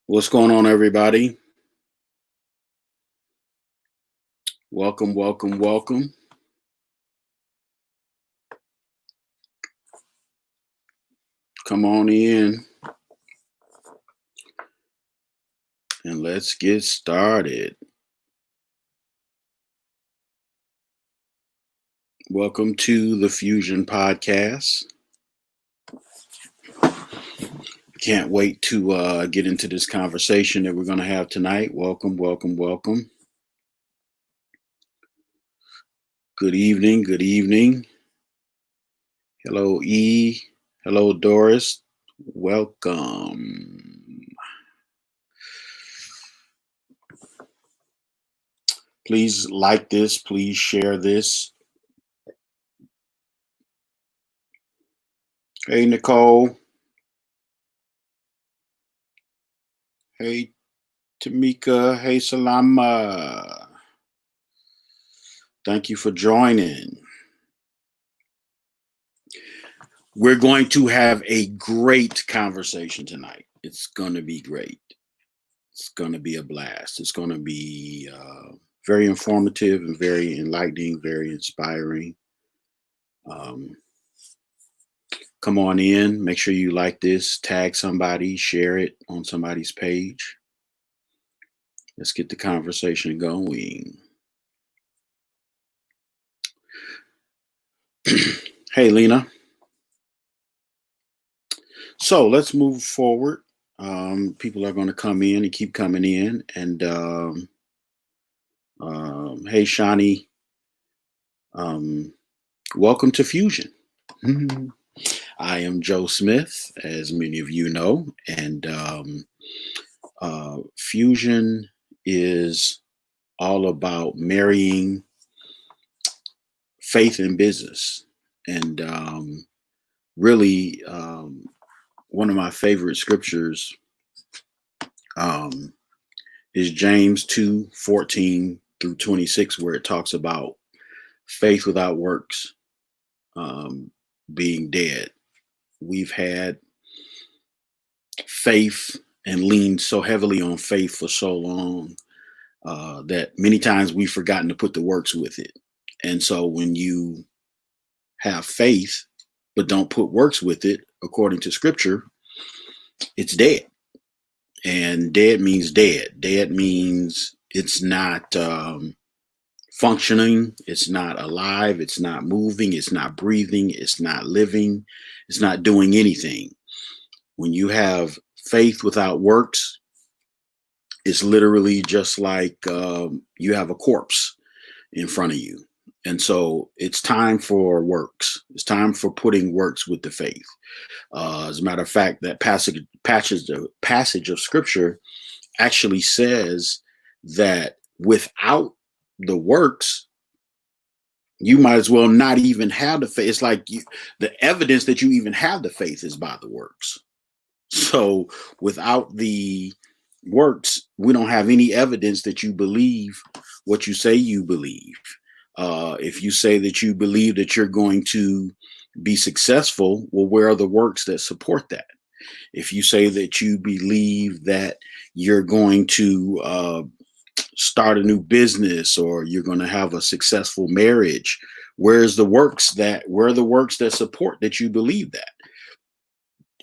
What's going on, everybody? Welcome, welcome, welcome. Come on in and let's get started. Welcome to the Fusion Podcast. Can't wait to get into this conversation that we're going to have tonight. Welcome, welcome, welcome. Good evening, good evening. Hello, E. Hello, Doris. Welcome. Please like this. Please share this. Hey, Nicole. Hey, Tamika. Hey, Salama. Thank you for joining. We're going to have a great conversation tonight. It's going to be great. It's going to be a blast. It's going to be very informative and very enlightening, very inspiring. Um, Come on in. Make sure you like this, tag somebody, share it on somebody's page. Let's get the conversation going. Hey, Lena. So let's move forward. People are going to come in and keep coming in. And hey, Shani, welcome to Fusion. I am Joe Smith, as many of you know, and Fusion is all about marrying faith and business. And really, one of my favorite scriptures is James 2:14 through 26, where it talks about faith without works being dead. We've had faith and leaned so heavily on faith for so long that many times we've forgotten to put the works with it. And so when you have faith but don't put works with it, according to scripture, it's dead. And dead means dead. Dead means it's not functioning, it's not alive, it's not moving, it's not breathing, it's not living, it's not doing anything. When you have faith without works, it's literally just like you have a corpse in front of you. And so it's time for works. It's time for putting works with the faith. As a matter of fact, that passage of scripture actually says that without the works, you might as well not even have the faith. It's like the evidence that you even have the faith is by the works. So without the works, we don't have any evidence that you believe what you say you believe. If you say that you believe that you're going to be successful, well, where are the works that support that? If you say that you believe that you're going to start a new business or you're going to have a successful marriage, where are the works that support that you believe that?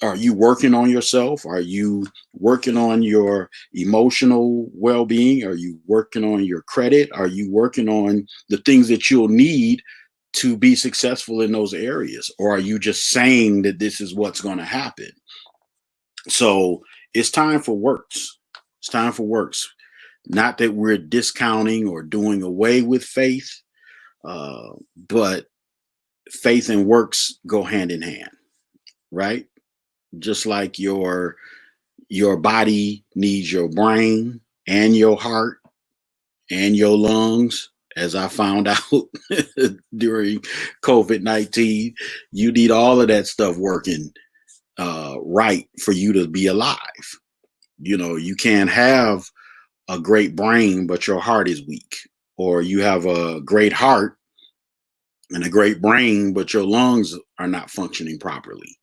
Are you working on yourself? Are you working on your emotional well-being? Are you working on your credit? Are you working on the things that you'll need to be successful in those areas? Or are you just saying that this is what's going to happen? So it's time for works. It's time for works. Not that we're discounting or doing away with faith, but faith and works go hand in hand, right? Just like your body needs your brain and your heart and your lungs, as I found out during COVID-19, you need all of that stuff working right for you to be alive. You know, you can't have a great brain, but your heart is weak, or you have a great heart and a great brain, but your lungs are not functioning properly.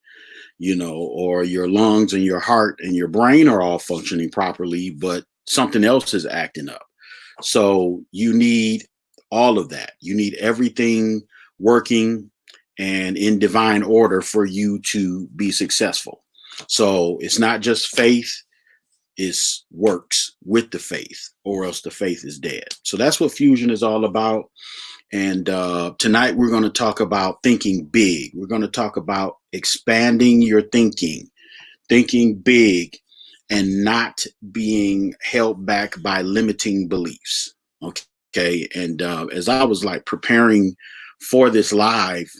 or your lungs and your heart and your brain are all functioning properly, but something else is acting up. So you need all of that. You need everything working and in divine order for you to be successful. So it's not just faith, it's works with the faith, or else the faith is dead. So that's what fusion is all about. And tonight we're going to talk about thinking big. We're going to talk about expanding your thinking big, and not being held back by limiting beliefs. Okay. And as I was like preparing for this live,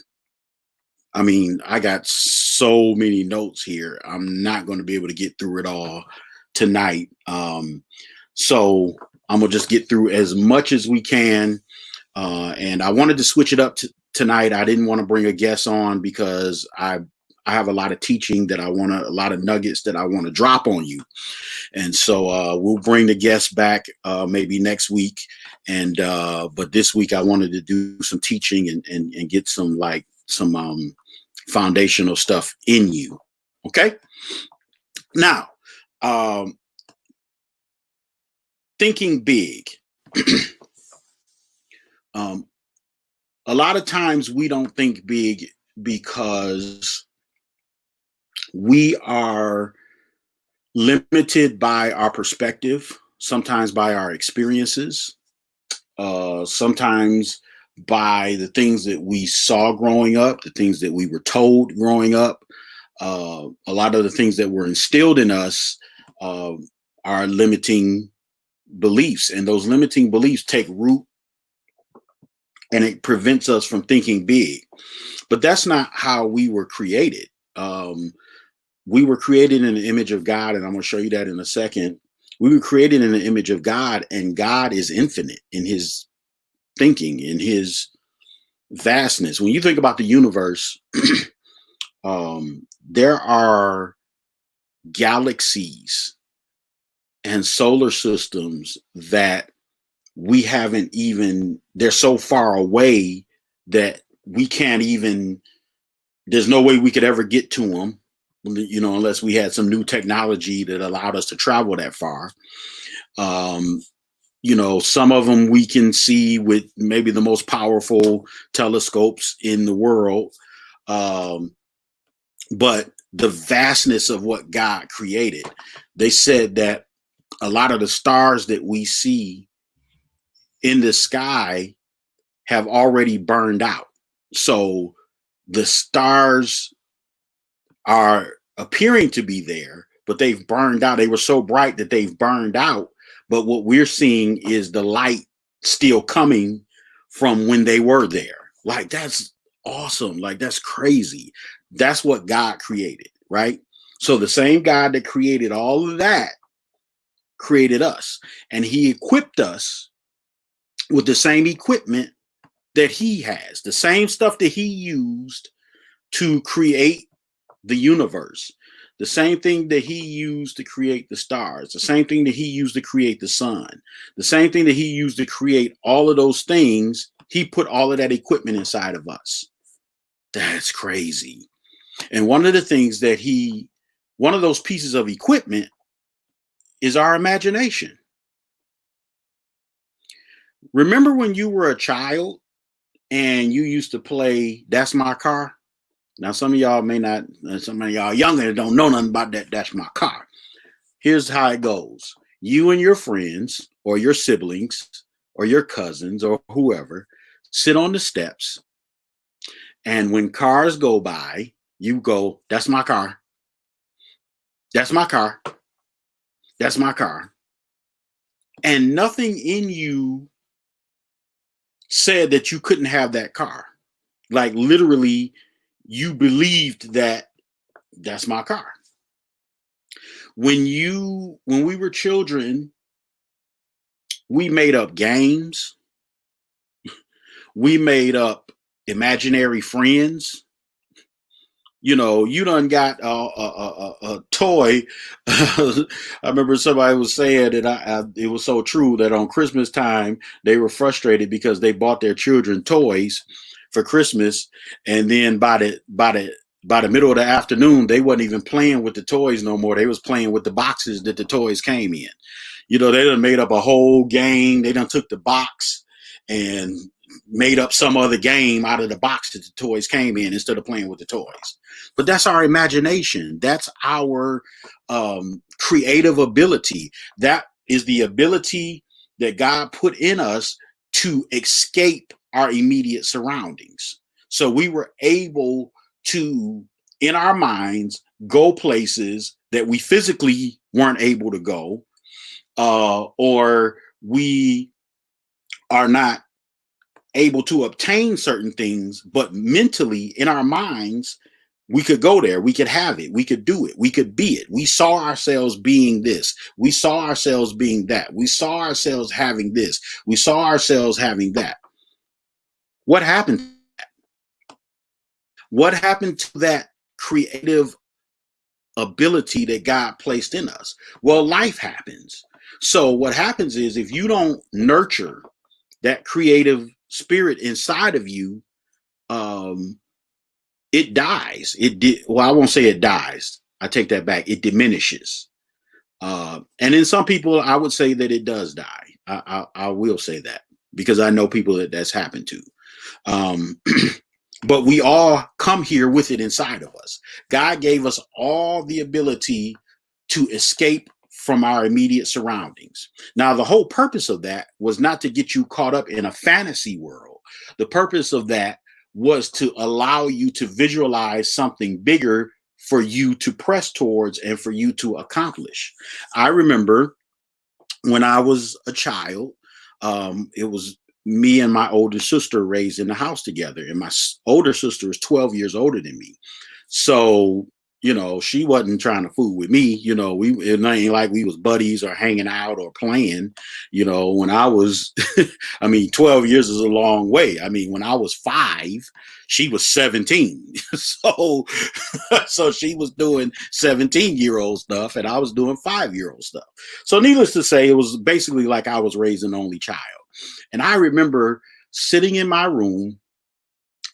I mean, I got so many notes here. I'm not going to be able to get through it all tonight. So I'm going to just get through as much as we can. And I wanted to switch it up tonight. I didn't want to bring a guest on because I have a lot of teaching that a lot of nuggets that I want to drop on you. And so we'll bring the guests back maybe next week. And but this week I wanted to do some teaching and get some foundational stuff in you. Okay. Now, thinking big. A lot of times we don't think big because we are limited by our perspective, sometimes by our experiences, sometimes by the things that we saw growing up, the things that we were told growing up. A lot of the things that were instilled in us are limiting beliefs, and those limiting beliefs take root, and it prevents us from thinking big. But that's not how we were created. We were created in the image of God, and I'm going to show you that in a second. We were created in the image of God, and God is infinite in his thinking, in his vastness. When you think about the universe, there are galaxies and solar systems that we haven't even, they're so far away that we can't even, there's no way we could ever get to them, unless we had some new technology that allowed us to travel that far. Some of them we can see with maybe the most powerful telescopes in the world. But the vastness of what God created, they said that a lot of the stars that we see in the sky have already burned out. So the stars are appearing to be there, but they've burned out. They were so bright that they've burned out. But what we're seeing is the light still coming from when they were there. Like, that's awesome. Like, that's crazy. That's what God created, right? So the same God that created all of that created us, and he equipped us with the same equipment that he has, the same stuff that he used to create the universe, the same thing that he used to create the stars, the same thing that he used to create the sun, the same thing that he used to create all of those things. He put all of that equipment inside of us. That's crazy. And one of the things that one of those pieces of equipment is our imagination. Remember when you were a child and you used to play That's My Car? Now, some of y'all may not, some of y'all younger don't know nothing about that. That's my car. Here's how it goes. You and your friends or your siblings or your cousins or whoever sit on the steps. And when cars go by, you go, that's my car. That's my car. That's my car. And nothing in you said that you couldn't have that car. Like, literally, you believed that that's my car. When we were children, we made up games. We made up imaginary friends. You done got a toy. I remember somebody was saying that it was so true that on Christmas time, they were frustrated because they bought their children toys for Christmas. And then by the By the middle of the afternoon, they wasn't even playing with the toys no more. They was playing with the boxes that the toys came in. They done made up a whole game. They done took the box and made up some other game out of the box that the toys came in instead of playing with the toys. But that's our imagination. That's our creative ability. That is the ability that God put in us to escape our immediate surroundings. So we were able to, in our minds, go places that we physically weren't able to go, or we are not able to obtain certain things, but mentally in our minds, we could go there, we could have it, we could do it, we could be it. We saw ourselves being this, we saw ourselves being that, we saw ourselves having this, we saw ourselves having that. What happened? What happened to that creative ability that God placed in us? Well, life happens. So what happens is, if you don't nurture that creative spirit inside of you, it dies. Well, I won't say it dies. I take that back. It diminishes. And in some people, I would say that it does die. I will say that, because I know people that's happened to. But we all come here with it inside of us. God gave us all the ability to escape from our immediate surroundings. Now, the whole purpose of that was not to get you caught up in a fantasy world. The purpose of that was to allow you to visualize something bigger for you to press towards and for you to accomplish. I remember when I was a child, it was me and my older sister raised in the house together. And my older sister is 12 years older than me. So, she wasn't trying to fool with me. It ain't like we was buddies or hanging out or playing. When I was, 12 years is a long way. When I was 5, she was 17. So she was doing 17-year-old stuff and I was doing 5-year-old stuff. So needless to say, it was basically like I was raising an only child. And I remember sitting in my room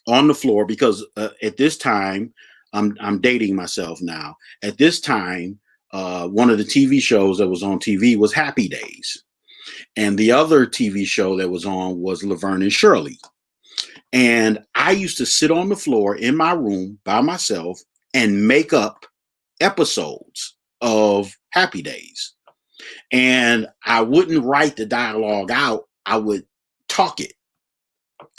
on the floor, because at this time, I'm dating myself now. At this time, one of the TV shows that was on TV was Happy Days. And the other TV show that was on was Laverne and Shirley. And I used to sit on the floor in my room by myself and make up episodes of Happy Days. And I wouldn't write the dialogue out. I would talk it.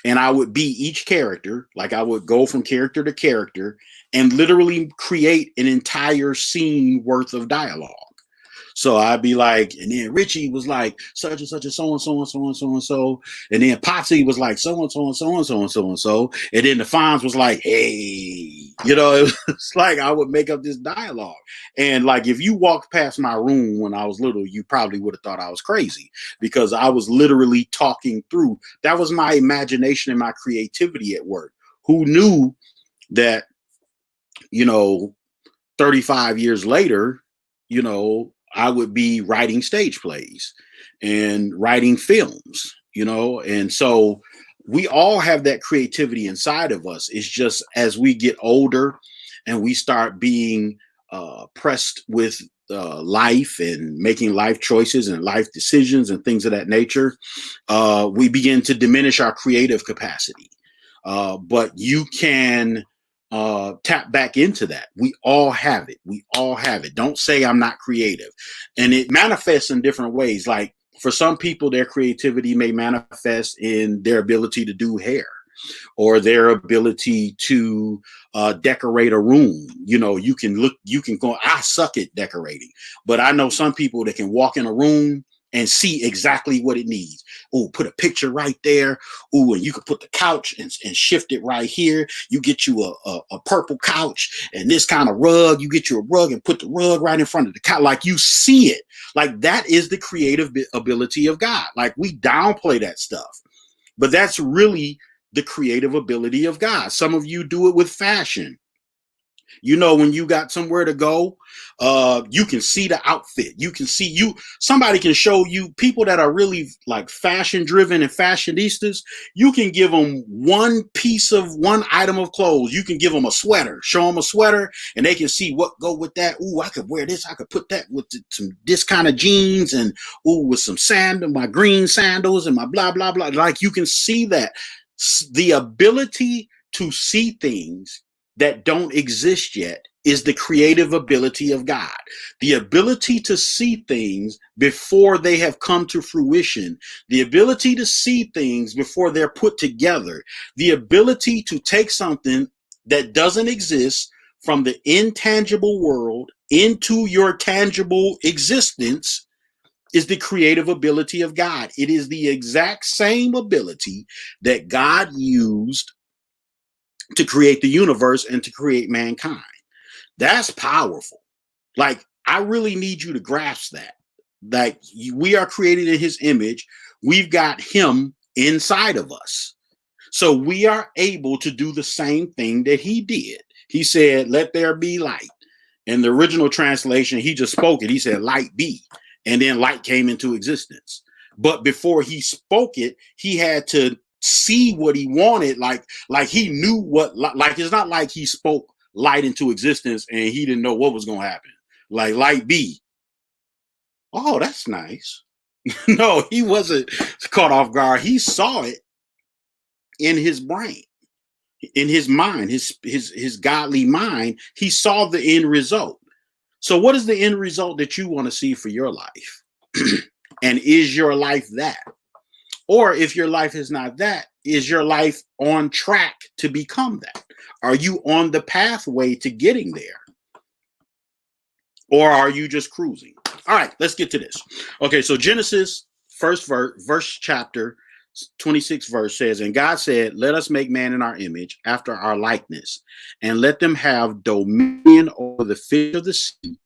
And I would be each character. Like, I would go from character to character and literally create an entire scene worth of dialogue. So I'd be like, and then Richie was like, such and such and so and so and so and so and so. And then Potsy was like, so and so and so and so and so and so. And then the Fonz was like, hey, it's like I would make up this dialogue. And like, if you walked past my room when I was little, you probably would have thought I was crazy, because I was literally talking through. That was my imagination and my creativity at work. Who knew that, 35 years later, I would be writing stage plays and writing films, and so we all have that creativity inside of us. It's just as we get older and we start being pressed with life and making life choices and life decisions and things of that nature, we begin to diminish our creative capacity. But you can tap back into that. We all have it. We all have it. Don't say I'm not creative. And it manifests in different ways. Like, for some people, their creativity may manifest in their ability to do hair, or their ability to decorate a room. You can go, I suck at decorating, but I know some people that can walk in a room and see exactly what it needs. Oh, put a picture right there. Oh, and you can put the couch and shift it right here. You get you a purple couch and this kind of rug. You get you a rug and put the rug right in front of the couch. Like, you see it. Like, that is the creative ability of God. Like, we downplay that stuff, but that's really the creative ability of God. Some of you do it with fashion. You know, when you got somewhere to go, you can see the outfit. You can see you. Somebody can show you people that are really like fashion driven and fashionistas. You can give them one item of clothes. You can give them a sweater, show them a sweater, and they can see what go with that. Ooh, I could wear this. I could put that with some this kind of jeans, and ooh, with some sandal, my green sandals, and my blah blah blah. Like you can see that the ability to see things that don't exist yet is the creative ability of God. The ability to see things before they have come to fruition, the ability to see things before they're put together, the ability to take something that doesn't exist from the intangible world into your tangible existence is the creative ability of God. It is the exact same ability that God used to create the universe and to create mankind. That's powerful. Like, I really need you to grasp that. Like, we are created in his image. We've got him inside of us. So we are able to do the same thing that he did. He said, let there be light. In the original translation, he just spoke it. He said, light be. And then light came into existence. But before he spoke it, he had to see what he wanted. Like he knew what, like, it's not like he spoke light into existence and he didn't know what was going to happen. Like, light be. Oh, that's nice. No, he wasn't caught off guard. He saw it in his brain, in his mind, his godly mind. He saw the end result. So what is the end result that you want to see for your life? And is your life that? Or if your life is not that, is your life on track to become that? Are you on the pathway to getting there? Or are you just cruising? All right, let's get to this. Okay, so Genesis, first verse chapter, 26 verse says, and God said, let us make man in our image, after our likeness, and let them have dominion over the fish of the sea,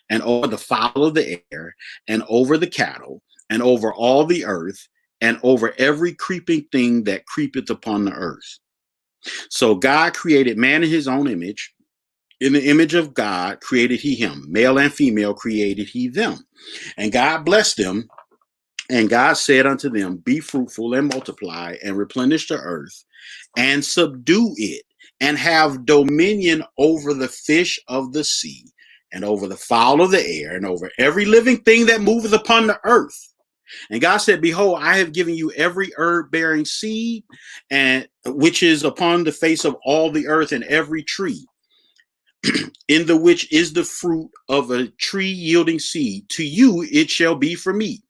and over the fowl of the air, and over the cattle, and over all the earth, and over every creeping thing that creepeth upon the earth. So God created man in his own image. In the image of God created he him. Male and female created he them. And God blessed them. And God said unto them, be fruitful and multiply and replenish the earth and subdue it and have dominion over the fish of the sea and over the fowl of the air and over every living thing that moveth upon the earth. And God said, behold, I have given you every herb bearing seed, and which is upon the face of all the earth, and every tree in the which is the fruit of a tree yielding seed. To you it shall be for meat,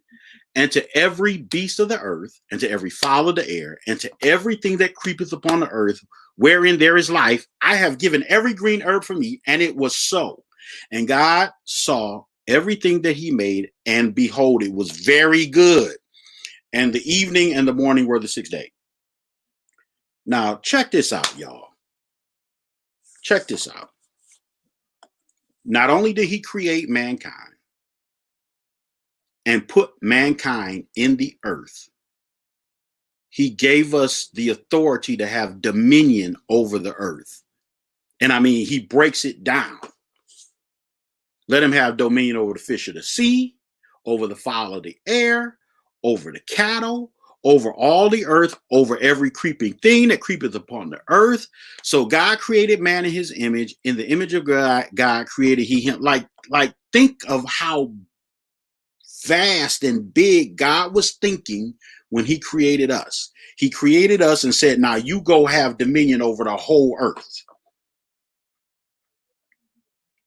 and to every beast of the earth, and to every fowl of the air, and to everything that creepeth upon the earth, wherein there is life, I have given every green herb for meat. And it was so. And God saw everything that he made, and behold, it was very good. And the evening and the morning were the sixth day. Now, check this out, y'all. Check this out. Not only did he create mankind and put mankind in the earth, he gave us the authority to have dominion over the earth. And I mean, he breaks it down. Let him have dominion over the fish of the sea, over the fowl of the air, over the cattle, over all the earth, over every creeping thing that creepeth upon the earth. So God created man in his image. In the image of God created he him. Like think of how vast and big God was thinking when he created us. He created us and said, now you go have dominion over the whole earth.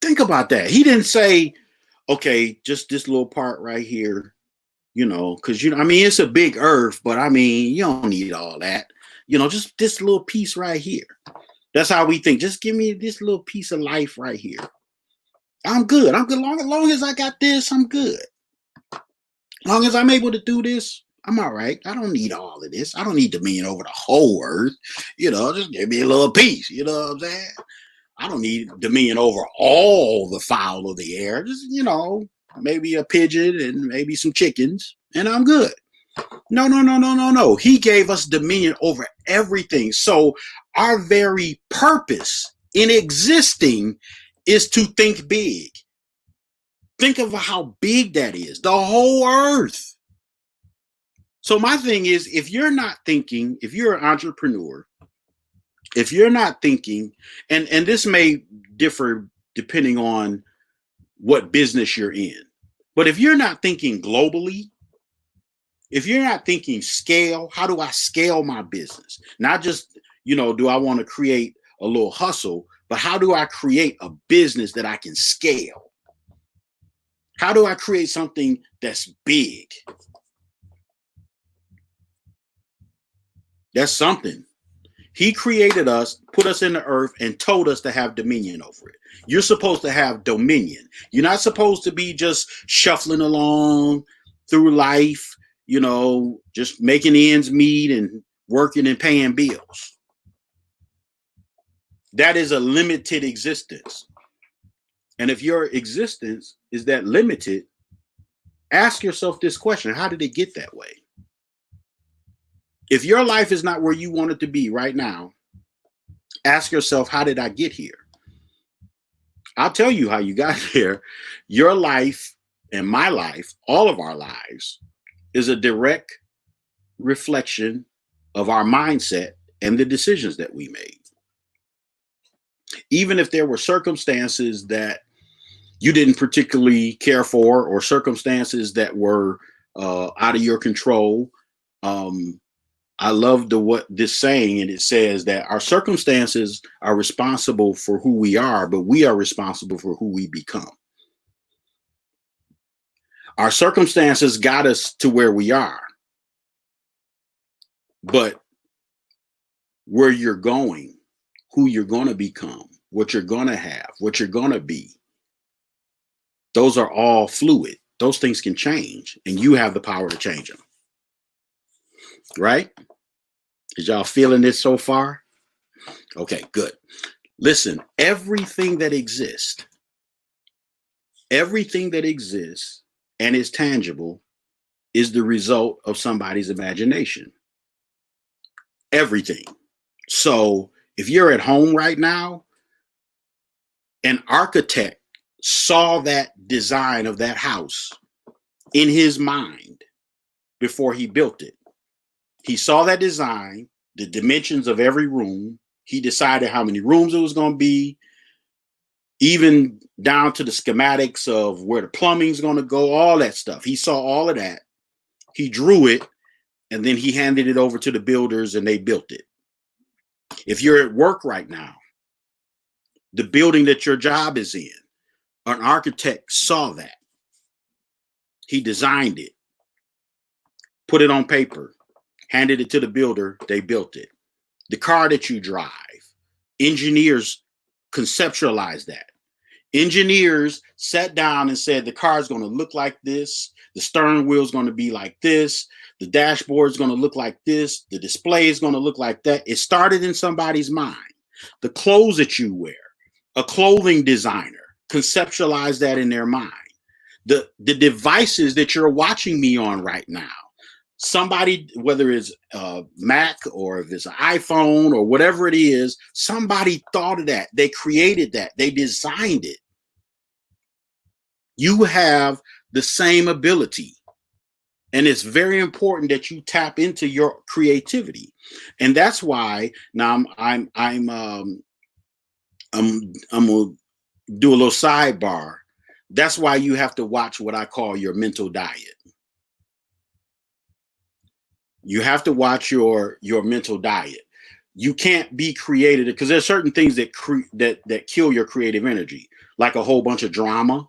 Think about that. He didn't say, okay, just this little part right here, you know, because, you know, I mean, it's a big earth, but I mean, you don't need all that, you know, just this little piece right here. That's how we think. Just give me this little piece of life right here. I'm good. I'm good. Long as I got this, I'm good. Long as I'm able to do this, I'm all right. I don't need all of this. I don't need dominion over the whole earth. You know, just give me a little piece. You know what I'm saying? I don't need dominion over all the fowl of the air. Just, you know, maybe a pigeon and maybe some chickens, and I'm good. No. He gave us dominion over everything. So our very purpose in existing is to think big. Think of how big that is, the whole earth. So my thing is, if you're not thinking, if you're an entrepreneur, if you're not thinking, and this may differ depending on what business you're in, but if you're not thinking globally, if you're not thinking scale, how do I scale my business? Not just, do I want to create a little hustle, but how do I create a business that I can scale? How do I create something that's big? That's something. He created us, put us in the earth, and told us to have dominion over it. You're supposed to have dominion. You're not supposed to be just shuffling along through life, just making ends meet and working and paying bills. That is a limited existence. And if your existence is that limited, ask yourself this question: how did it get that way? If your life is not where you want it to be right now, ask yourself, how did I get here? I'll tell you how you got there. Your life and my life, all of our lives, is a direct reflection of our mindset and the decisions that we made. Even if there were circumstances that you didn't particularly care for, or circumstances that were out of your control, I love what this saying, and it says that our circumstances are responsible for who we are, but we are responsible for who we become. Our circumstances got us to where we are, but where you're going, who you're going to become, what you're going to have, what you're going to be, those are all fluid. Those things can change, and you have the power to change them. Right? Is y'all feeling this so far? Okay, good. Listen, everything that exists and is tangible is the result of somebody's imagination. Everything. So if you're at home right now, an architect saw that design of that house in his mind before he built it. He saw that design, the dimensions of every room. He decided how many rooms it was going to be, even down to the schematics of where the plumbing is going to go, all that stuff. He saw all of that. He drew it, and then he handed it over to the builders, and they built it. If you're at work right now, the building that your job is in, an architect saw that. He designed it, put it on paper, handed it to the builder, they built it. The car that you drive, engineers conceptualized that. Engineers sat down and said, the car is going to look like this, the stern wheel is going to be like this, the dashboard is going to look like this, the display is going to look like that. It started in somebody's mind. The clothes that you wear, a clothing designer conceptualized that in their mind. The devices that you're watching me on right now, somebody, whether it's a Mac or if it's an iPhone or whatever it is, somebody thought of that. They created that. They designed it. You have the same ability. And it's very important that you tap into your creativity. And that's why now I'm gonna do a little sidebar. That's why you have to watch what I call your mental diet. You have to watch your mental diet. You can't be creative because there's certain things that kill your creative energy, like a whole bunch of drama.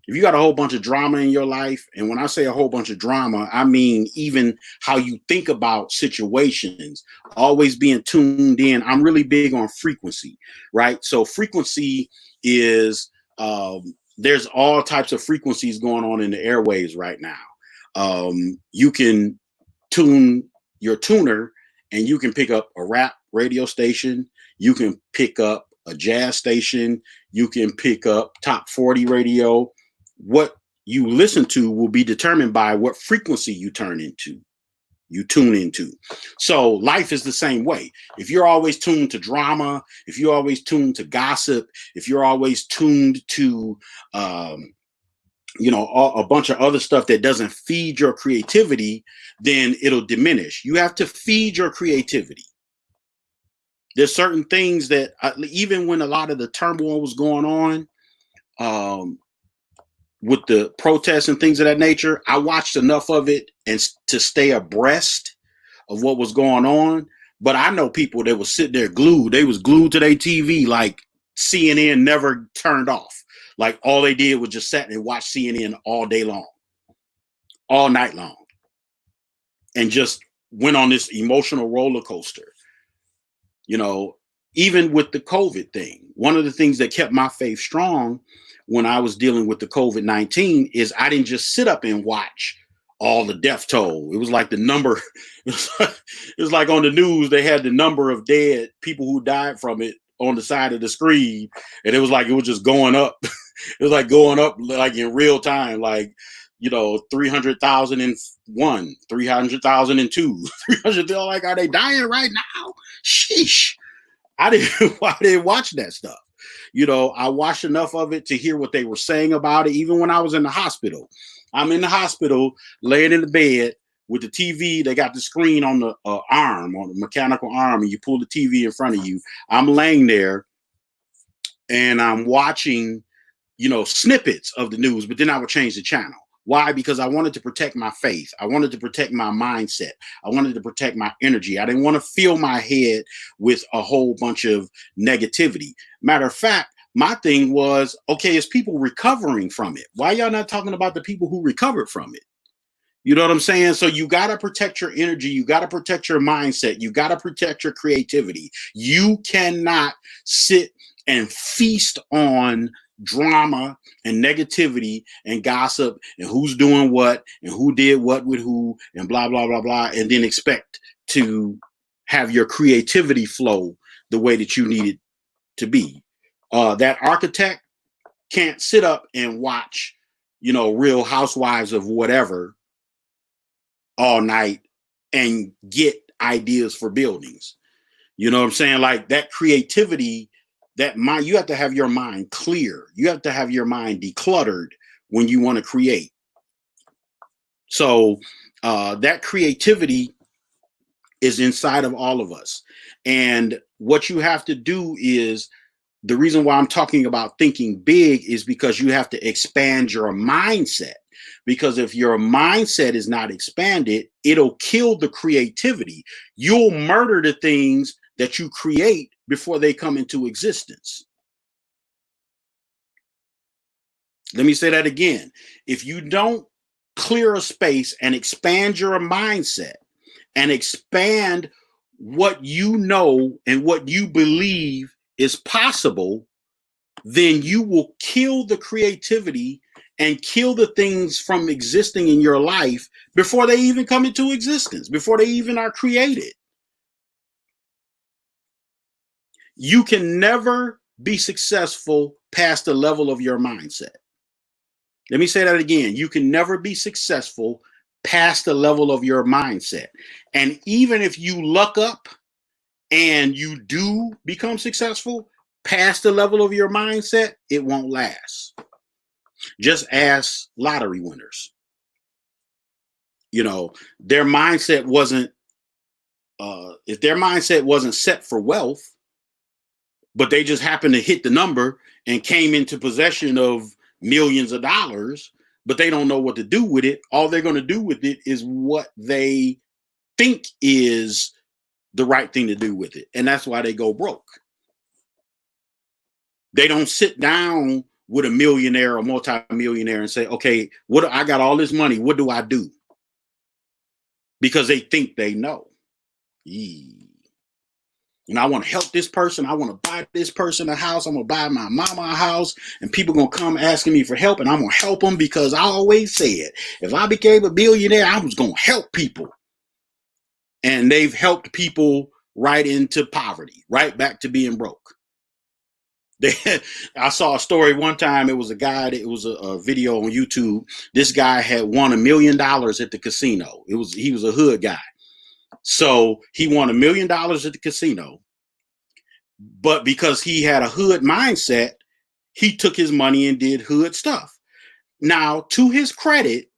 If you got a whole bunch of drama in your life, and when I say a whole bunch of drama, I mean even how you think about situations, always being tuned in. I'm really big on frequency, right? So frequency is, there's all types of frequencies going on in the airwaves right now. You can tune your tuner and you can pick up a rap radio station. You can pick up a jazz station. You can pick up top 40 radio. What you listen to will be determined by what frequency you turn into. you tune into. So life is the same way. If you're always tuned to drama, if you're always tuned to gossip, if you're always tuned to a bunch of other stuff that doesn't feed your creativity, then it'll diminish. You have to feed your creativity. There's certain things that even when a lot of the turmoil was going on, with the protests and things of that nature, I watched enough of it and to stay abreast of what was going on. But I know people that was sitting there glued. They was glued to their TV, like CNN never turned off. Like all they did was just sat and watch CNN all day long, all night long, and just went on this emotional roller coaster. Even with the COVID thing, one of the things that kept my faith strong when I was dealing with the COVID-19 is I didn't just sit up and watch all the death toll. It was like the number, it was like on the news, they had the number of dead people who died from it on the side of the screen. And it was just going up. It was like going up like in real time, like, 300,001, 300,002, 300. Like, are they dying right now? Sheesh. I didn't watch that stuff. I watched enough of it to hear what they were saying about it. Even when I was in the hospital, I'm in the hospital, laying in the bed with the TV. They got the screen on the arm, on the mechanical arm, and you pull the TV in front of you. I'm laying there and I'm watching, snippets of the news, but then I would change the channel. Why? Because I wanted to protect my faith. I wanted to protect my mindset. I wanted to protect my energy. I didn't want to fill my head with a whole bunch of negativity. Matter of fact, my thing was, okay, is people recovering from it? Why y'all not talking about the people who recovered from it? You know what I'm saying? So you got to protect your energy. You got to protect your mindset. You got to protect your creativity. You cannot sit and feast on drama and negativity and gossip and who's doing what and who did what with who and blah, blah, blah, blah, and then expect to have your creativity flow the way that you need it to be. That architect can't sit up and watch, Real Housewives of whatever all night and get ideas for buildings. You know what I'm saying? Like that creativity, that mind, you have to have your mind clear. You have to have your mind decluttered when you want to create. So that creativity is inside of all of us. And what you have to do is, the reason why I'm talking about thinking big is because you have to expand your mindset. Because if your mindset is not expanded, it'll kill the creativity. You'll murder the things that you create before they come into existence. Let me say that again. If you don't clear a space and expand your mindset and expand what you know and what you believe is possible, then you will kill the creativity and kill the things from existing in your life before they even come into existence, before they even are created. You can never be successful past the level of your mindset. Let me say that again. You can never be successful past the level of your mindset. And even if you luck up and you do become successful past the level of your mindset, it won't last. Just ask lottery winners. Their mindset wasn't, if their mindset wasn't set for wealth, but they just happened to hit the number and came into possession of millions of dollars, but they don't know what to do with it. All they're going to do with it is what they think is the right thing to do with it. And that's why they go broke. They don't sit down with a millionaire or multimillionaire and say, okay, I got all this money. What do I do? Because they think they know. I want to help this person. I want to buy this person a house. I'm going to buy my mama a house, and people going to come asking me for help, and I'm going to help them because I always said, if I became a billionaire, I was going to help people. And they've helped people right into poverty, right back to being broke. I saw a story one time. It was a guy, it was a video on YouTube. This guy had won $1 million at the casino. He was a hood guy. So he won $1 million at the casino, but because he had a hood mindset, he took his money and did hood stuff. Now, to his credit,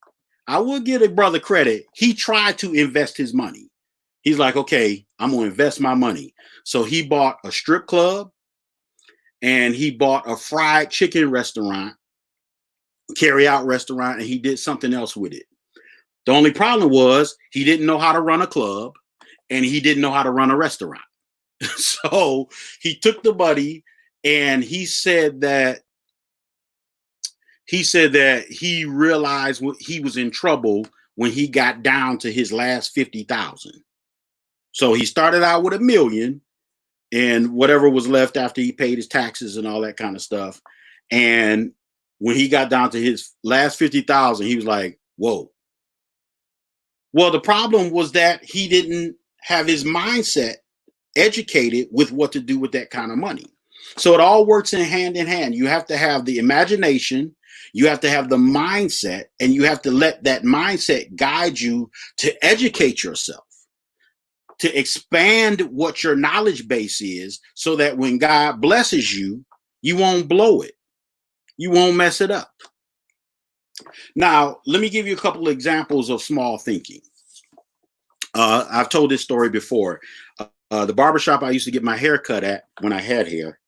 I will give a brother credit. He tried to invest his money. He's like, okay, I'm going to invest my money. So he bought a strip club and he bought a fried chicken restaurant, carry out restaurant, and he did something else with it. The only problem was he didn't know how to run a club and he didn't know how to run a restaurant. So he took the money and he said that he realized he was in trouble when he got down to his last 50,000. So he started out with $1 million and whatever was left after he paid his taxes and all that kind of stuff. And when he got down to his last 50,000, he was like, whoa. Well, the problem was that he didn't have his mindset educated with what to do with that kind of money. So it all works in hand. You have to have the imagination, you have to have the mindset, and you have to let that mindset guide you to educate yourself, to expand what your knowledge base is, so that when God blesses you, you won't blow it. You won't mess it up. Now, let me give you a couple of examples of small thinking. I've told this story before. The barbershop I used to get my hair cut at when I had hair,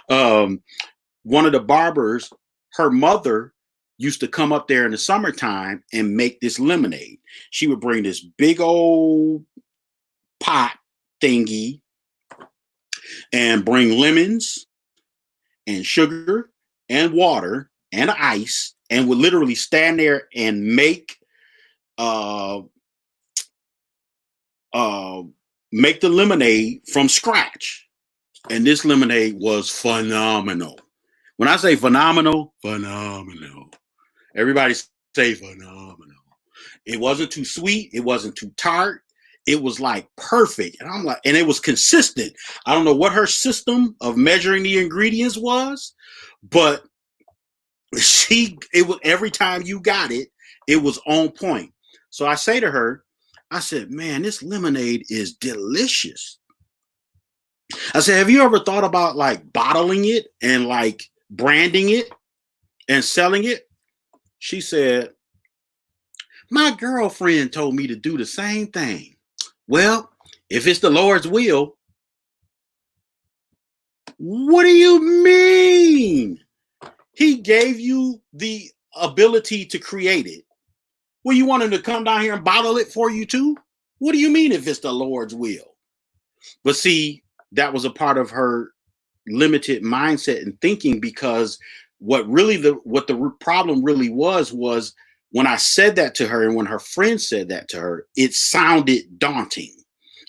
one of the barbers, her mother used to come up there in the summertime and make this lemonade. She would bring this big old pot thingy and bring lemons and sugar and water and ice and would literally stand there and make the lemonade from scratch. And this lemonade was phenomenal. When I say phenomenal, phenomenal. Everybody say phenomenal. It wasn't too sweet. It wasn't too tart. It was like perfect. And I'm like, and it was consistent. I don't know what her system of measuring the ingredients was, but it was every time you got it, it was on point. So I say to her, I said, man, this lemonade is delicious. I said, have you ever thought about like bottling it and like branding it and selling it? She said, my girlfriend told me to do the same thing. Well, if it's the Lord's will. What do you mean? He gave you the ability to create it. Well, you want him to come down here and bottle it for you too? What do you mean if it's the Lord's will? But see, that was a part of her limited mindset and thinking, because what the problem really was when I said that to her and when her friend said that to her, it sounded daunting.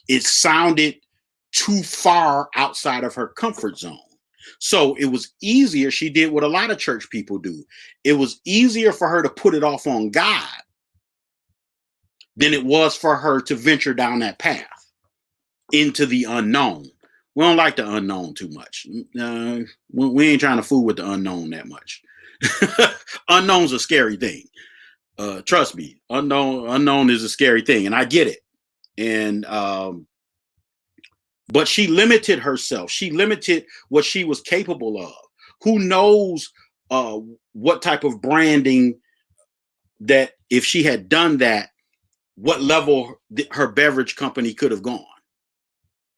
It sounded too far outside of her comfort zone. So it was easier. She did what a lot of church people do. It was easier for her to put it off on God than it was for her to venture down that path into the unknown. We don't like the unknown too much. We ain't trying to fool with the unknown that much. Unknown's a scary thing. Trust me, unknown is a scary thing, and I get it. And but she limited herself. She limited what she was capable of. Who knows what type of branding that if she had done that, what level her beverage company could have gone.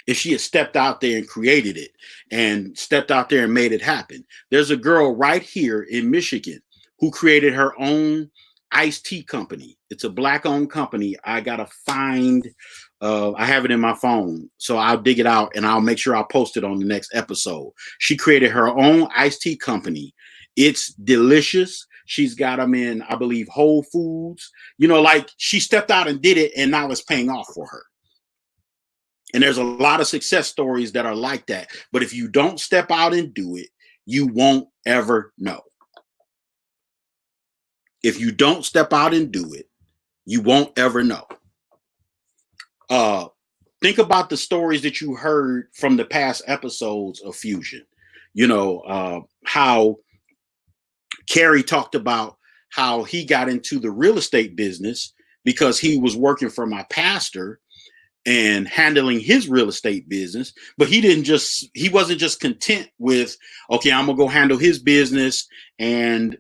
If she had stepped out there and created it and stepped out there and made it happen. There's a girl right here in Michigan who created her own iced tea company. It's a Black-owned company. I got to find, I have it in my phone, so I'll dig it out and I'll make sure I'll post it on the next episode. She created her own iced tea company. It's delicious. She's got them in, I believe, Whole Foods. You know, like she stepped out and did it, and now it's paying off for her. And there's a lot of success stories that are like that. But if you don't step out and do it, you won't ever know. If you don't step out and do it, you won't ever know. Think about the stories that you heard from the past episodes of Fusion. You know, how Carrie talked about how he got into the real estate business because he was working for my pastor and handling his real estate business. But he wasn't just content with, okay, I'm gonna go handle his business and,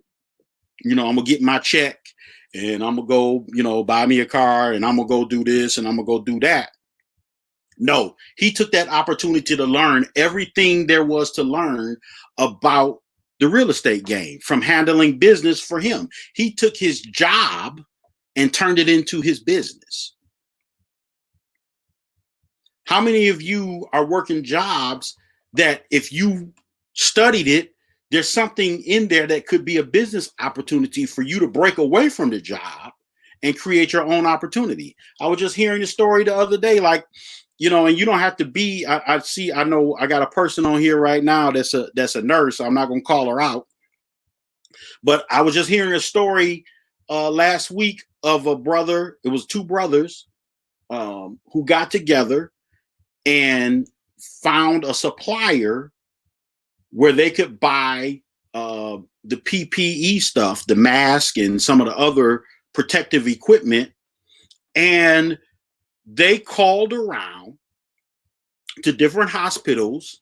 I'm gonna get my check and I'm gonna go, buy me a car and I'm gonna go do this and I'm gonna go do that. No, he took that opportunity to learn everything there was to learn about the real estate game from handling business for him. He took his job and turned it into his business. How many of you are working jobs that if you studied it, there's something in there that could be a business opportunity for you to break away from the job and create your own opportunity? I was just hearing the story the other day, like, and you don't have to be, I know I got a person on here right now that's a nurse. I'm not going to call her out, but I was just hearing a story last week of a brother. It was two brothers who got together and found a supplier where they could buy the PPE stuff, the mask and some of the other protective equipment. And they called around to different hospitals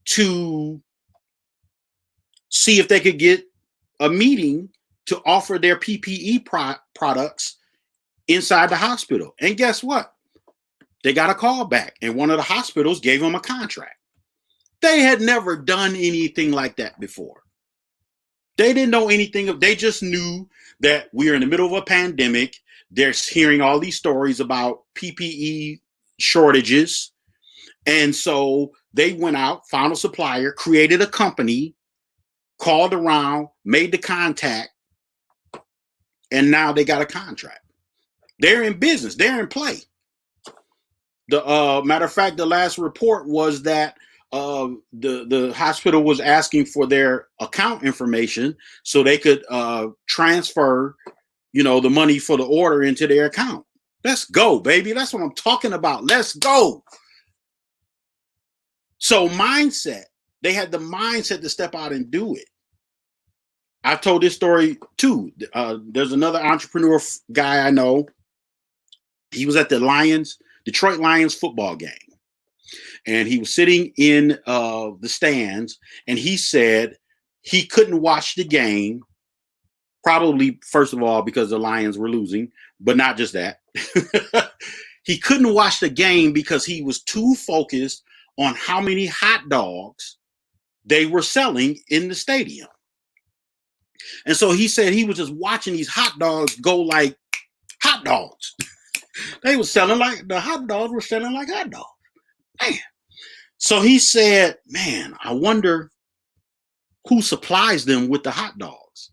to see if they could get a meeting to offer their PPE products inside the hospital. And guess what? They got a call back, and one of the hospitals gave them a contract. They had never done anything like that before. They didn't know anything they just knew that we are in the middle of a pandemic. They're hearing all these stories about PPE shortages. And so they went out, found a supplier, created a company, called around, made the contact, and now they got a contract. They're in business. They're in play. The matter of fact, the last report was that the hospital was asking for their account information so they could transfer, the money for the order into their account. Let's go, baby. That's what I'm talking about. Let's go. So mindset, they had the mindset to step out and do it. I've told this story too. There's another entrepreneur guy I know. He was at the Detroit Lions football game. And he was sitting in the stands, and he said he couldn't watch the game, probably, first of all, because the Lions were losing, but not just that. He couldn't watch the game because he was too focused on how many hot dogs they were selling in the stadium. And so he said he was just watching these hot dogs go like hot dogs. The hot dogs were selling like hot dogs. Man. So he said, man, I wonder who supplies them with the hot dogs.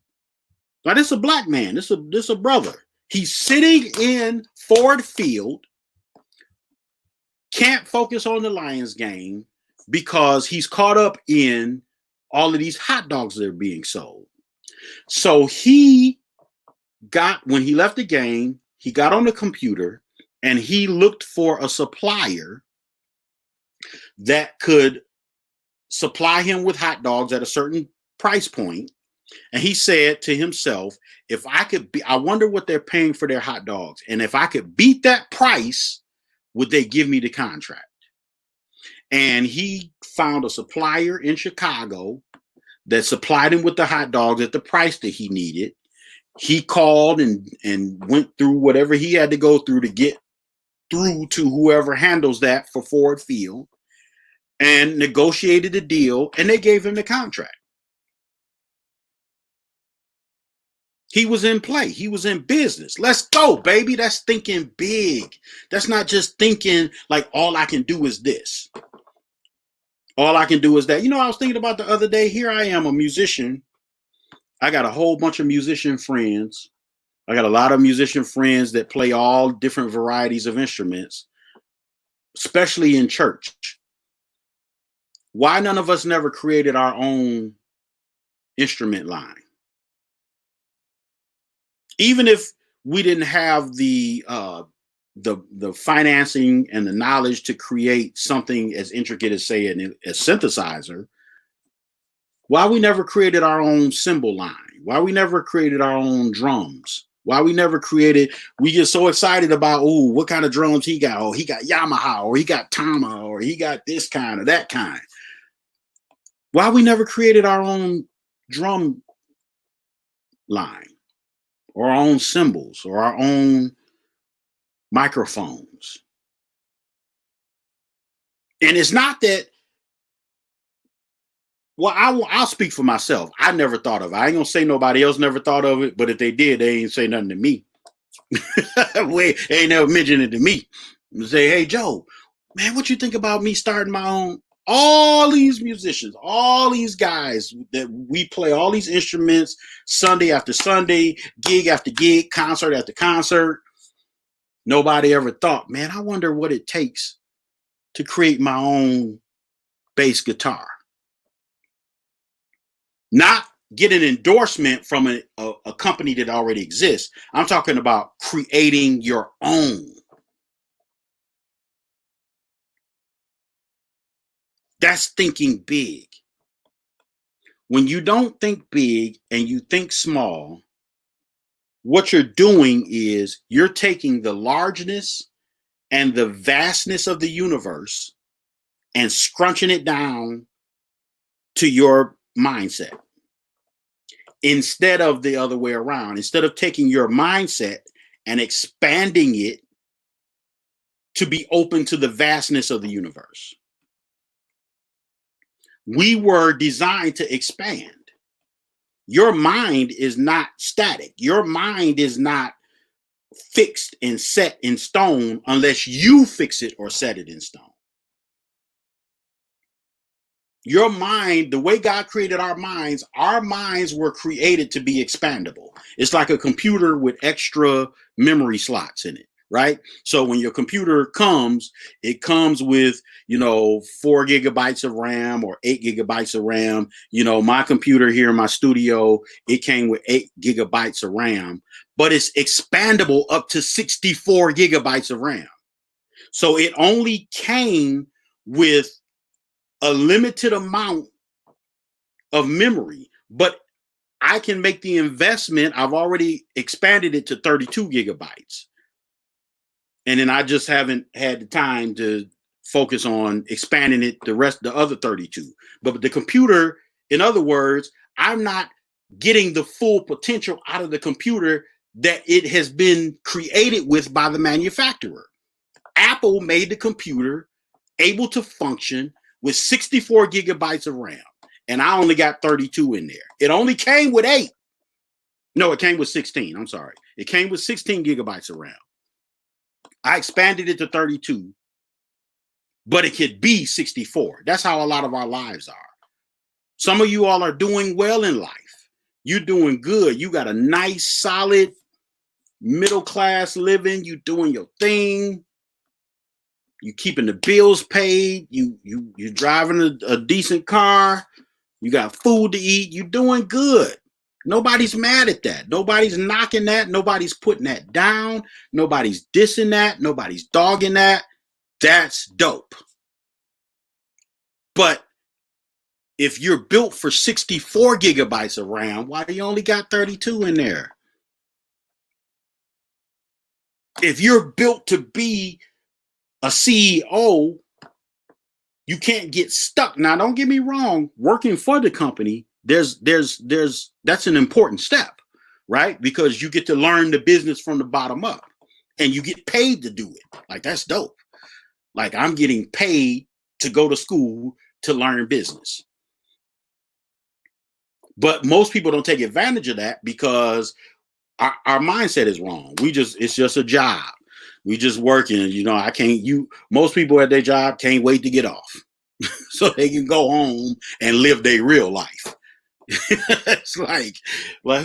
Now, this is a black man. This is a brother. He's sitting in Ford Field, can't focus on the Lions game because he's caught up in all of these hot dogs that are being sold. So when he left the game, he got on the computer and he looked for a supplier that could supply him with hot dogs at a certain price point. And he said to himself, I wonder what they're paying for their hot dogs. And if I could beat that price, would they give me the contract? And he found a supplier in Chicago that supplied him with the hot dogs at the price that he needed. He called and went through whatever he had to go through to get through to whoever handles that for Ford Field and negotiated a deal, and they gave him the contract. He was in play. He was in business. Let's go, baby. That's thinking big. That's not just thinking like all I can do is this. All I can do is that. I was thinking about the other day. Here I am, a musician. I got a whole bunch of musician friends. I got a lot of musician friends that play all different varieties of instruments, especially in church. Why none of us never created our own instrument line? Even if we didn't have the financing and the knowledge to create something as intricate as, say, a synthesizer, why we never created our own cymbal line? Why we never created our own drums? Why we never created, we get so excited about, oh, what kind of drums he got? Oh, he got Yamaha, or he got Tama, or he got this kind or that kind. Why we never created our own drum line, or our own cymbals, or our own microphones? And it's not that, well, I'll speak for myself. I never thought of it. I ain't gonna say nobody else never thought of it, but if they did, they ain't say nothing to me. They ain't never mentioned it to me. Say, hey, Joe, man, what you think about me starting my own? All these musicians, all these guys that we play all these instruments Sunday after Sunday, gig after gig, concert after concert. Nobody ever thought, man, I wonder what it takes to create my own bass guitar. Not get an endorsement from a company that already exists. I'm talking about creating your own. That's thinking big. When you don't think big and you think small, what you're doing is you're taking the largeness and the vastness of the universe and scrunching it down to your mindset, instead of the other way around. Instead of taking your mindset and expanding it to be open to the vastness of the universe. We were designed to expand. Your mind is not static. Your mind is not fixed and set in stone unless you fix it or set it in stone. Your mind, the way God created our minds were created to be expandable. It's like a computer with extra memory slots in it, right? So when your computer comes, it comes with, 4 gigabytes of RAM or 8 gigabytes of RAM. My computer here in my studio, it came with 8 gigabytes of RAM, but it's expandable up to 64 gigabytes of RAM. So it only came with a limited amount of memory, but I can make the investment. I've already expanded it to 32 gigabytes. And then I just haven't had the time to focus on expanding it the other 32. But the computer, in other words, I'm not getting the full potential out of the computer that it has been created with by the manufacturer. Apple made the computer able to function with 64 gigabytes of RAM, and I only got 32 in there. It only came with 8. No, it came with 16. I'm sorry. It came with 16 gigabytes of RAM. I expanded it to 32, but it could be 64. That's how a lot of our lives are. Some of you all are doing well in life. You're doing good. You got a nice, solid, middle-class living. You're doing your thing. You keeping the bills paid. You're driving a decent car. You got food to eat. You're doing good. Nobody's mad at that. Nobody's knocking that. Nobody's putting that down. Nobody's dissing that. Nobody's dogging that. That's dope. But if you're built for 64 gigabytes of RAM, why do you only got 32 in there? If you're built to be a CEO, you can't get stuck. Now, don't get me wrong. Working for the company, that's an important step, right? Because you get to learn the business from the bottom up, and you get paid to do it. Like, that's dope. Like, I'm getting paid to go to school to learn business. But most people don't take advantage of that because our mindset is wrong. It's just a job. We just working, most people at their job can't wait to get off so they can go home and live their real life. It's like,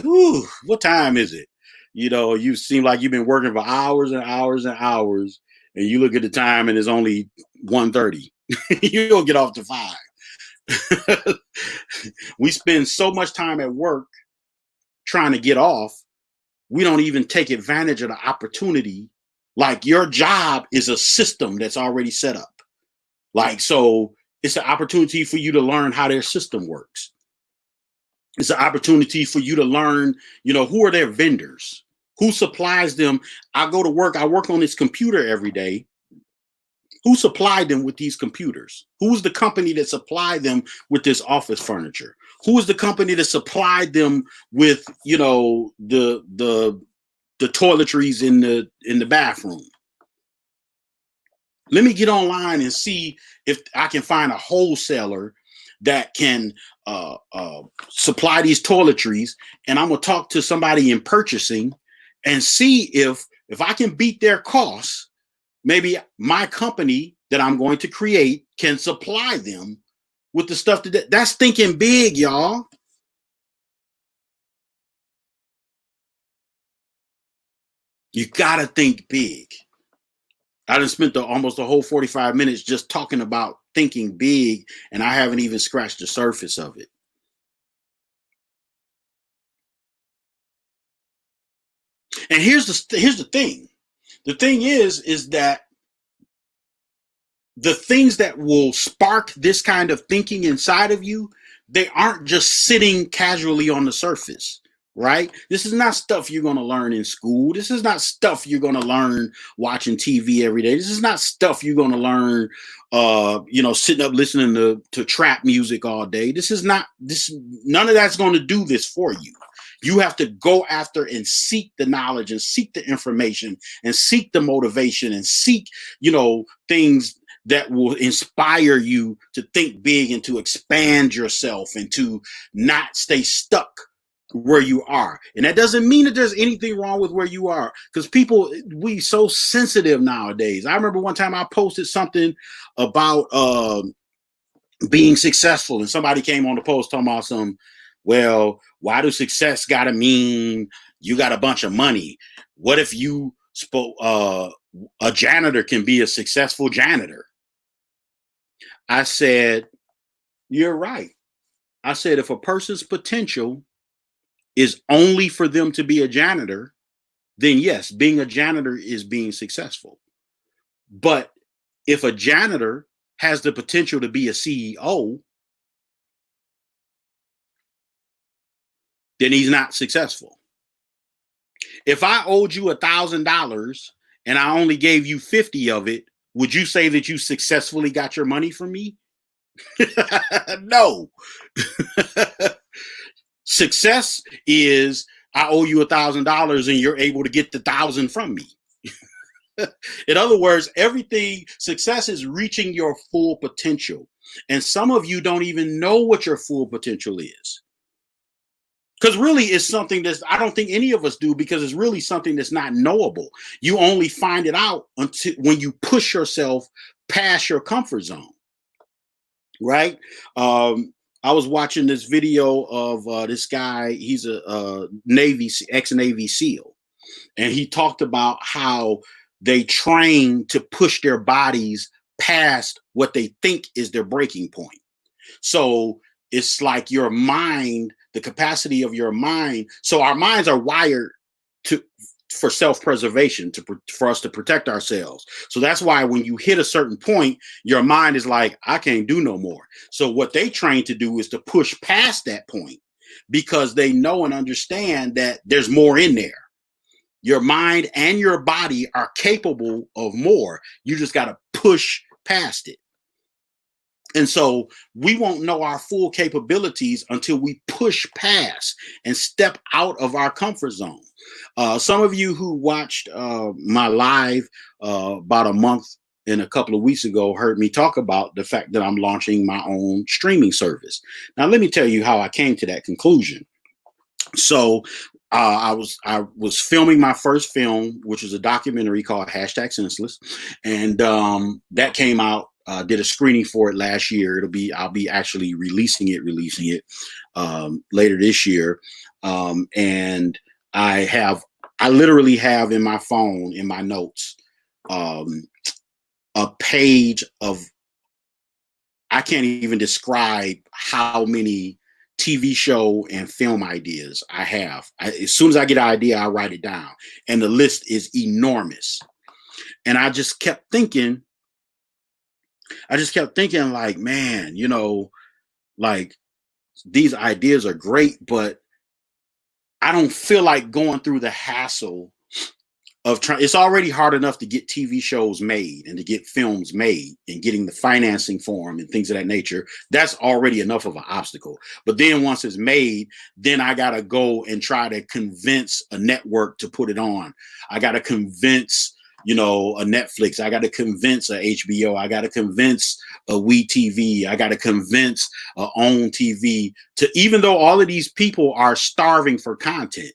ooh, what time is it? You seem like you've been working for hours and hours and hours, and you look at the time and it's only 1:30. You don't get off to 5. We spend so much time at work trying to get off, we don't even take advantage of the opportunity. Like, your job is a system that's already set up. Like, so it's an opportunity for you to learn how their system works. It's an opportunity for you to learn, who are their vendors? Who supplies them? I go to work. I work on this computer every day. Who supplied them with these computers? Who's the company that supplied them with this office furniture? Who is the company that supplied them with, the toiletries in the bathroom? Let me get online and see if I can find a wholesaler that can supply these toiletries, and I'm gonna talk to somebody in purchasing and see if I can beat their costs. Maybe my company that I'm going to create can supply them with the stuff that's thinking big, y'all. You gotta think big. I done spent almost the whole 45 minutes just talking about thinking big, and I haven't even scratched the surface of it. And here's the thing. The thing is that the things that will spark this kind of thinking inside of you, they aren't just sitting casually on the surface, right? This is not stuff you're going to learn in school. This is not stuff you're going to learn watching TV every day. This is not stuff you're going to learn sitting up listening to trap music all day. None of that's going to do this for you. You have to go after and seek the knowledge and seek the information and seek the motivation and seek, things that will inspire you to think big and to expand yourself and to not stay stuck where you are. And that doesn't mean that there's anything wrong with where you are, because we so sensitive nowadays. I remember one time I posted something about being successful, and somebody came on the post talking about well, why do success gotta mean you got a bunch of money? What if you a janitor can be a successful janitor? I said, you're right. I said, if a person's potential is only for them to be a janitor, then yes, being a janitor is being successful. But if a janitor has the potential to be a CEO, then he's not successful. If I owed you $1,000 and I only gave you 50 of it, would you say that you successfully got your money from me? No. Success is I owe you $1,000 and you're able to get the 1,000 from me. In other words, success is reaching your full potential. And some of you don't even know what your full potential is. Because really it's something I don't think any of us do, because it's really something that's not knowable. You only find it out when you push yourself past your comfort zone. Right? I was watching this video of this guy. He's a ex-Navy SEAL. And he talked about how they train to push their bodies past what they think is their breaking point. So it's like your mind, the capacity of your mind. So our minds are wired for self-preservation, for us to protect ourselves. So that's why when you hit a certain point, your mind is like, I can't do no more. So what they train to do is to push past that point, because they know and understand that there's more in there. Your mind and your body are capable of more. You just got to push past it. And so we won't know our full capabilities until we push past and step out of our comfort zone. Some of you who watched my live about a month and a couple of weeks ago heard me talk about the fact that I'm launching my own streaming service. Now, let me tell you how I came to that conclusion. So I was filming my first film, which was a documentary called #Senseless, and that came out. Did a screening for it last year. I'll be actually releasing it later this year. And I literally have in my phone, in my notes, a page of, I can't even describe how many TV show and film ideas I have. As soon as I get an idea, I write it down. And the list is enormous. And I just kept thinking, like, man, like, these ideas are great, but I don't feel like going through the hassle of trying. It's already hard enough to get TV shows made and to get films made and getting the financing for them and things of that nature. That's already enough of an obstacle. But then once it's made, then I got to go and try to convince a network to put it on. I got to convince, a Netflix. I got to convince a HBO. I got to convince a WeTV. I got to convince a OWN TV to, even though all of these people are starving for content.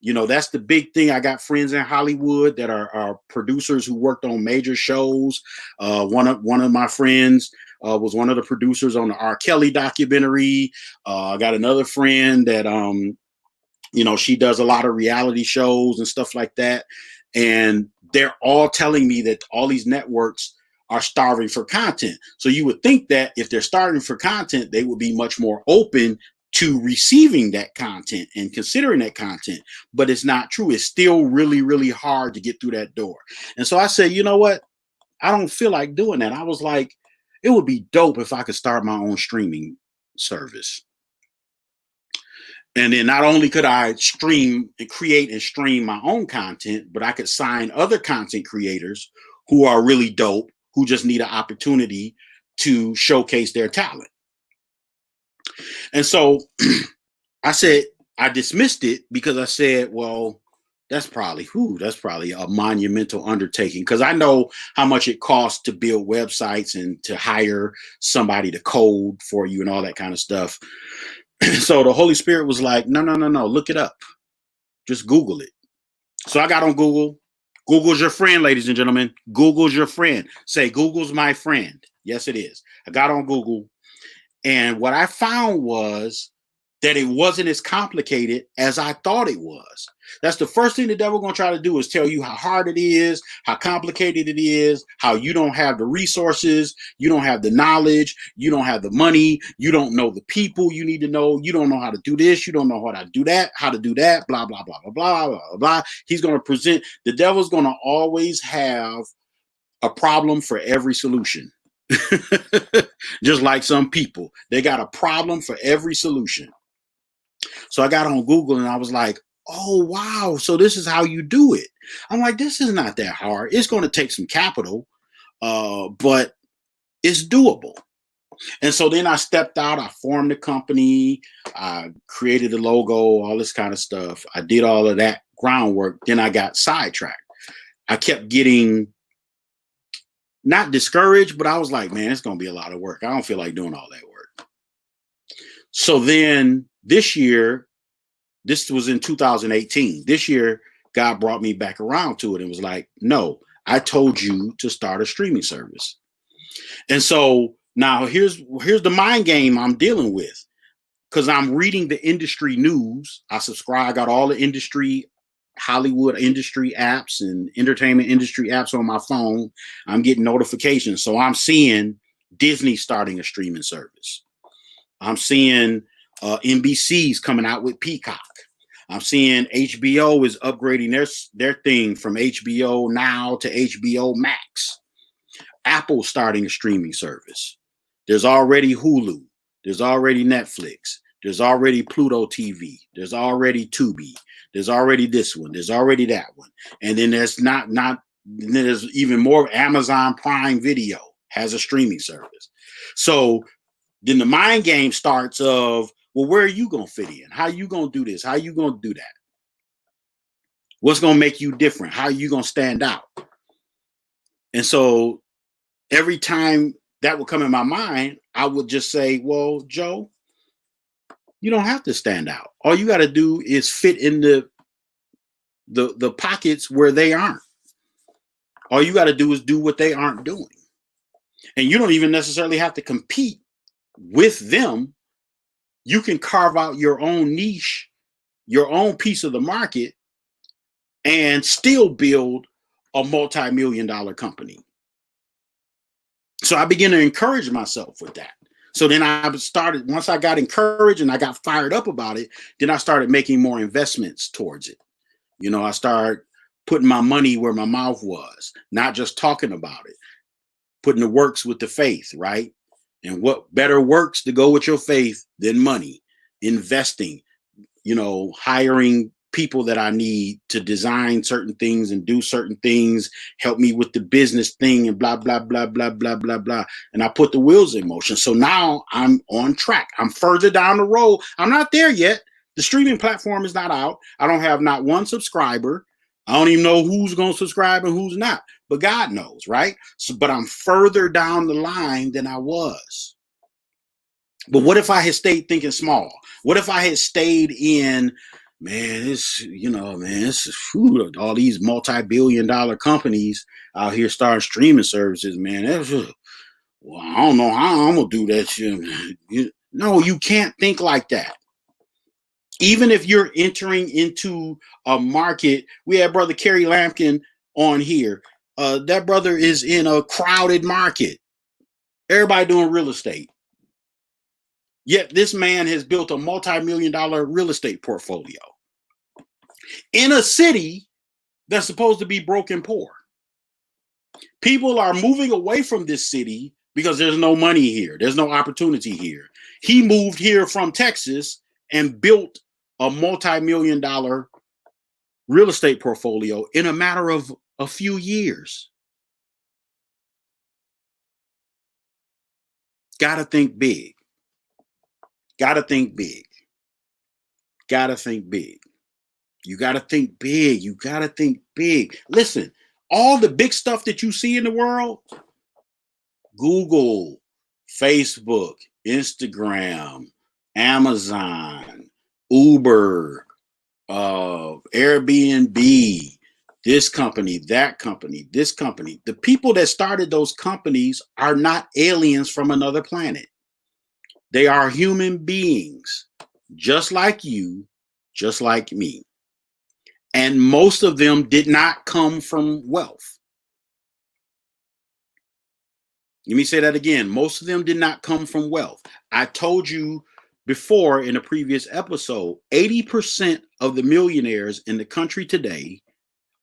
That's the big thing. I got friends in Hollywood that are producers who worked on major shows. One of my friends was one of the producers on the R. Kelly documentary. I got another friend that, she does a lot of reality shows and stuff like that. And they're all telling me that all these networks are starving for content. So you would think that if they're starving for content, they would be much more open to receiving that content and considering that content, but it's not true. It's still really, really hard to get through that door. And so I said, you know what? I don't feel like doing that. I was like, it would be dope if I could start my own streaming service. And then not only could I stream and create and stream my own content, but I could sign other content creators who are really dope, who just need an opportunity to showcase their talent. And so I dismissed it because I said, well, that's probably a monumental undertaking, because I know how much it costs to build websites and to hire somebody to code for you and all that kind of stuff. So the Holy Spirit was like, no, look it up. Just Google it. So I got on Google. Google's your friend, ladies and gentlemen. Google's your friend. Say, Google's my friend. Yes, it is. I got on Google. And what I found was that it wasn't as complicated as I thought it was. That's the first thing the devil going to try to do, is tell you how hard it is, how complicated it is, how you don't have the resources, you don't have the knowledge, you don't have the money, you don't know the people you need to know, you don't know how to do this, you don't know how to do that, blah, blah, blah, blah, blah, blah, blah. He's going to present, the devil's going to always have a problem for every solution. Just like some people, they got a problem for every solution. So I got on Google and I was like, oh, wow. So this is how you do it. I'm like, this is not that hard. It's going to take some capital, but it's doable. And so then I stepped out, I formed a company, I created a logo, all this kind of stuff. I did all of that groundwork. Then I got sidetracked. I kept getting not discouraged, but I was like, man, it's going to be a lot of work. I don't feel like doing all that work. So then this year, this was in 2018. This year, God brought me back around to it and was like, no, I told you to start a streaming service. And so now here's the mind game I'm dealing with, because I'm reading the industry news. I got all the Hollywood industry apps and entertainment industry apps on my phone. I'm getting notifications. So I'm seeing Disney starting a streaming service. I'm seeing NBC's coming out with Peacock. I'm seeing HBO is upgrading their thing from HBO Now to HBO Max. Apple starting a streaming service. There's already Hulu. There's already Netflix. There's already Pluto TV. There's already Tubi. There's already this one. There's already that one. And then there's there's even more. Amazon Prime Video has a streaming service. So then the mind game starts of, well, where are you going to fit in? How are you going to do this? How are you going to do that? What's going to make you different? How are you going to stand out? And so every time that would come in my mind, I would just say, well, Joe, you don't have to stand out. All you got to do is fit in the pockets where they aren't. All you got to do is do what they aren't doing. And you don't even necessarily have to compete with them. You can carve out your own niche, your own piece of the market, and still build a multi-million-dollar company. So I began to encourage myself with that. So then I started, once I got encouraged and I got fired up about it, then I started making more investments towards it. I started putting my money where my mouth was, not just talking about it, putting the works with the faith, right? And what better works to go with your faith than money, investing, hiring people that I need to design certain things and do certain things, help me with the business thing and blah, blah, blah, blah, blah, blah, blah. And I put the wheels in motion. So now I'm on track. I'm further down the road. I'm not there yet. The streaming platform is not out. I don't have not one subscriber. I don't even know who's going to subscribe and who's not, but God knows, right? So, but I'm further down the line than I was. But what if I had stayed thinking small? What if I had stayed in, man, all these multi-billion-dollar companies out here starting streaming services, man. Well, I don't know how I'm going to do that shit. No, you can't think like that. Even if you're entering into a market, we had Brother Kerry Lampkin on here. That brother is in a crowded market. Everybody doing real estate. Yet this man has built a multi-million-dollar real estate portfolio in a city that's supposed to be broke and poor. People are moving away from this city because there's no money here. There's no opportunity here. He moved here from Texas and built a multi-million-dollar real estate portfolio in a matter of a few years. Gotta think big. Gotta think big. Gotta think big. You gotta think big. You gotta think big. Listen, all the big stuff that you see in the world, Google, Facebook, Instagram, Amazon, Uber, Airbnb, this company, that company, this company. The people that started those companies are not aliens from another planet. They are human beings, just like you, just like me. And most of them did not come from wealth. Let me say that again. Most of them did not come from wealth. I told you before in a previous episode, 80% of the millionaires in the country today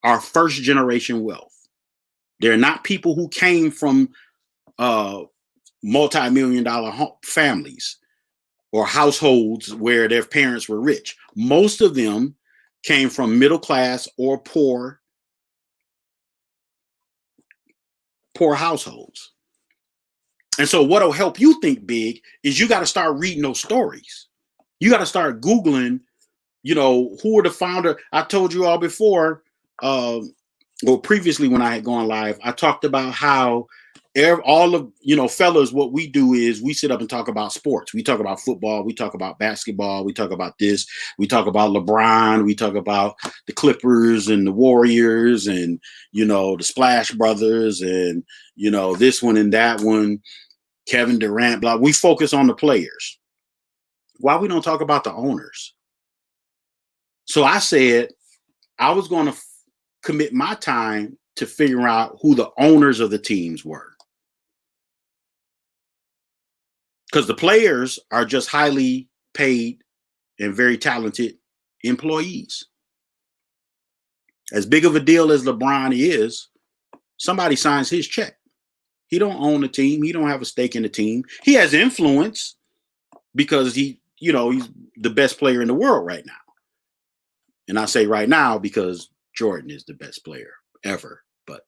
are first generation wealth. They're not people who came from multi-million-dollar families or households where their parents were rich. Most of them came from middle class or poor households. And so what'll help you think big is you got to start reading those stories. You got to start Googling, who are the founder. I told you all before, previously when I had gone live, I talked about how all of, fellas, what we do is we sit up and talk about sports. We talk about football. We talk about basketball. We talk about this. We talk about LeBron. We talk about the Clippers and the Warriors and, the Splash Brothers and, this one and that one, Kevin Durant, blah. We focus on the players. Why we don't talk about the owners? So I said I was going to commit my time to figure out who the owners of the teams were. Because the players are just highly paid and very talented employees. As big of a deal as LeBron is, somebody signs his check. He don't own the team. He don't have a stake in the team. He has influence because he's the best player in the world right now. And I say right now because Jordan is the best player ever. But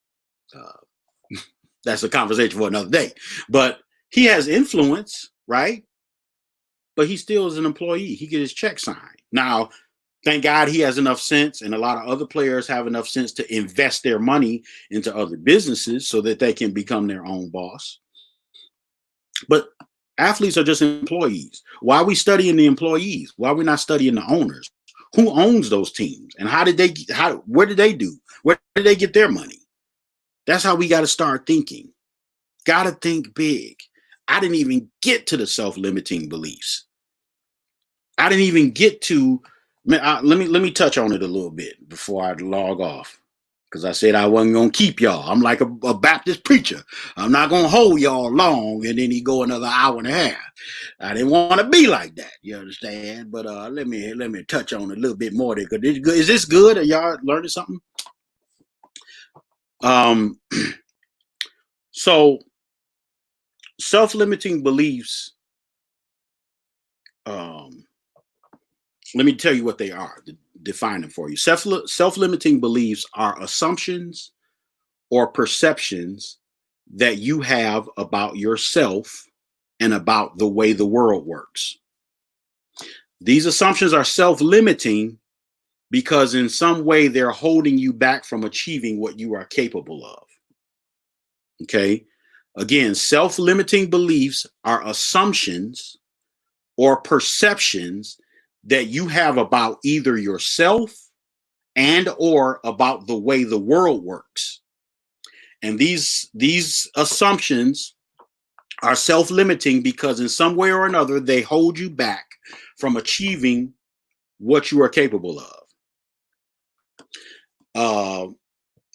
that's a conversation for another day. But he has influence, right? But he still is an employee. He gets his check signed. Now, thank God he has enough sense, and a lot of other players have enough sense to invest their money into other businesses so that they can become their own boss. But athletes are just employees. Why are we studying the employees? Why are we not studying the owners? Who owns those teams? And where did they do? Where did they get their money? That's how we got to start thinking. Got to think big. I didn't even get to the self-limiting beliefs. I didn't even get to, let me touch on it a little bit before I log off. Because I said I wasn't going to keep y'all. I'm like a Baptist preacher. I'm not going to hold y'all long and then he go another hour and a half. I didn't want to be like that. You understand? But let me touch on it a little bit more there. Is this good? Are y'all learning something? So self-limiting beliefs Let me tell you what they are, define them for you. Self-limiting beliefs are assumptions or perceptions that you have about yourself and about the way the world works. These assumptions are self-limiting because in some way they're holding you back from achieving what you are capable of. Okay. Again, self-limiting beliefs are assumptions or perceptions that you have about either yourself and or about the way the world works. And these assumptions are self-limiting because in some way or another they hold you back from achieving what you are capable of.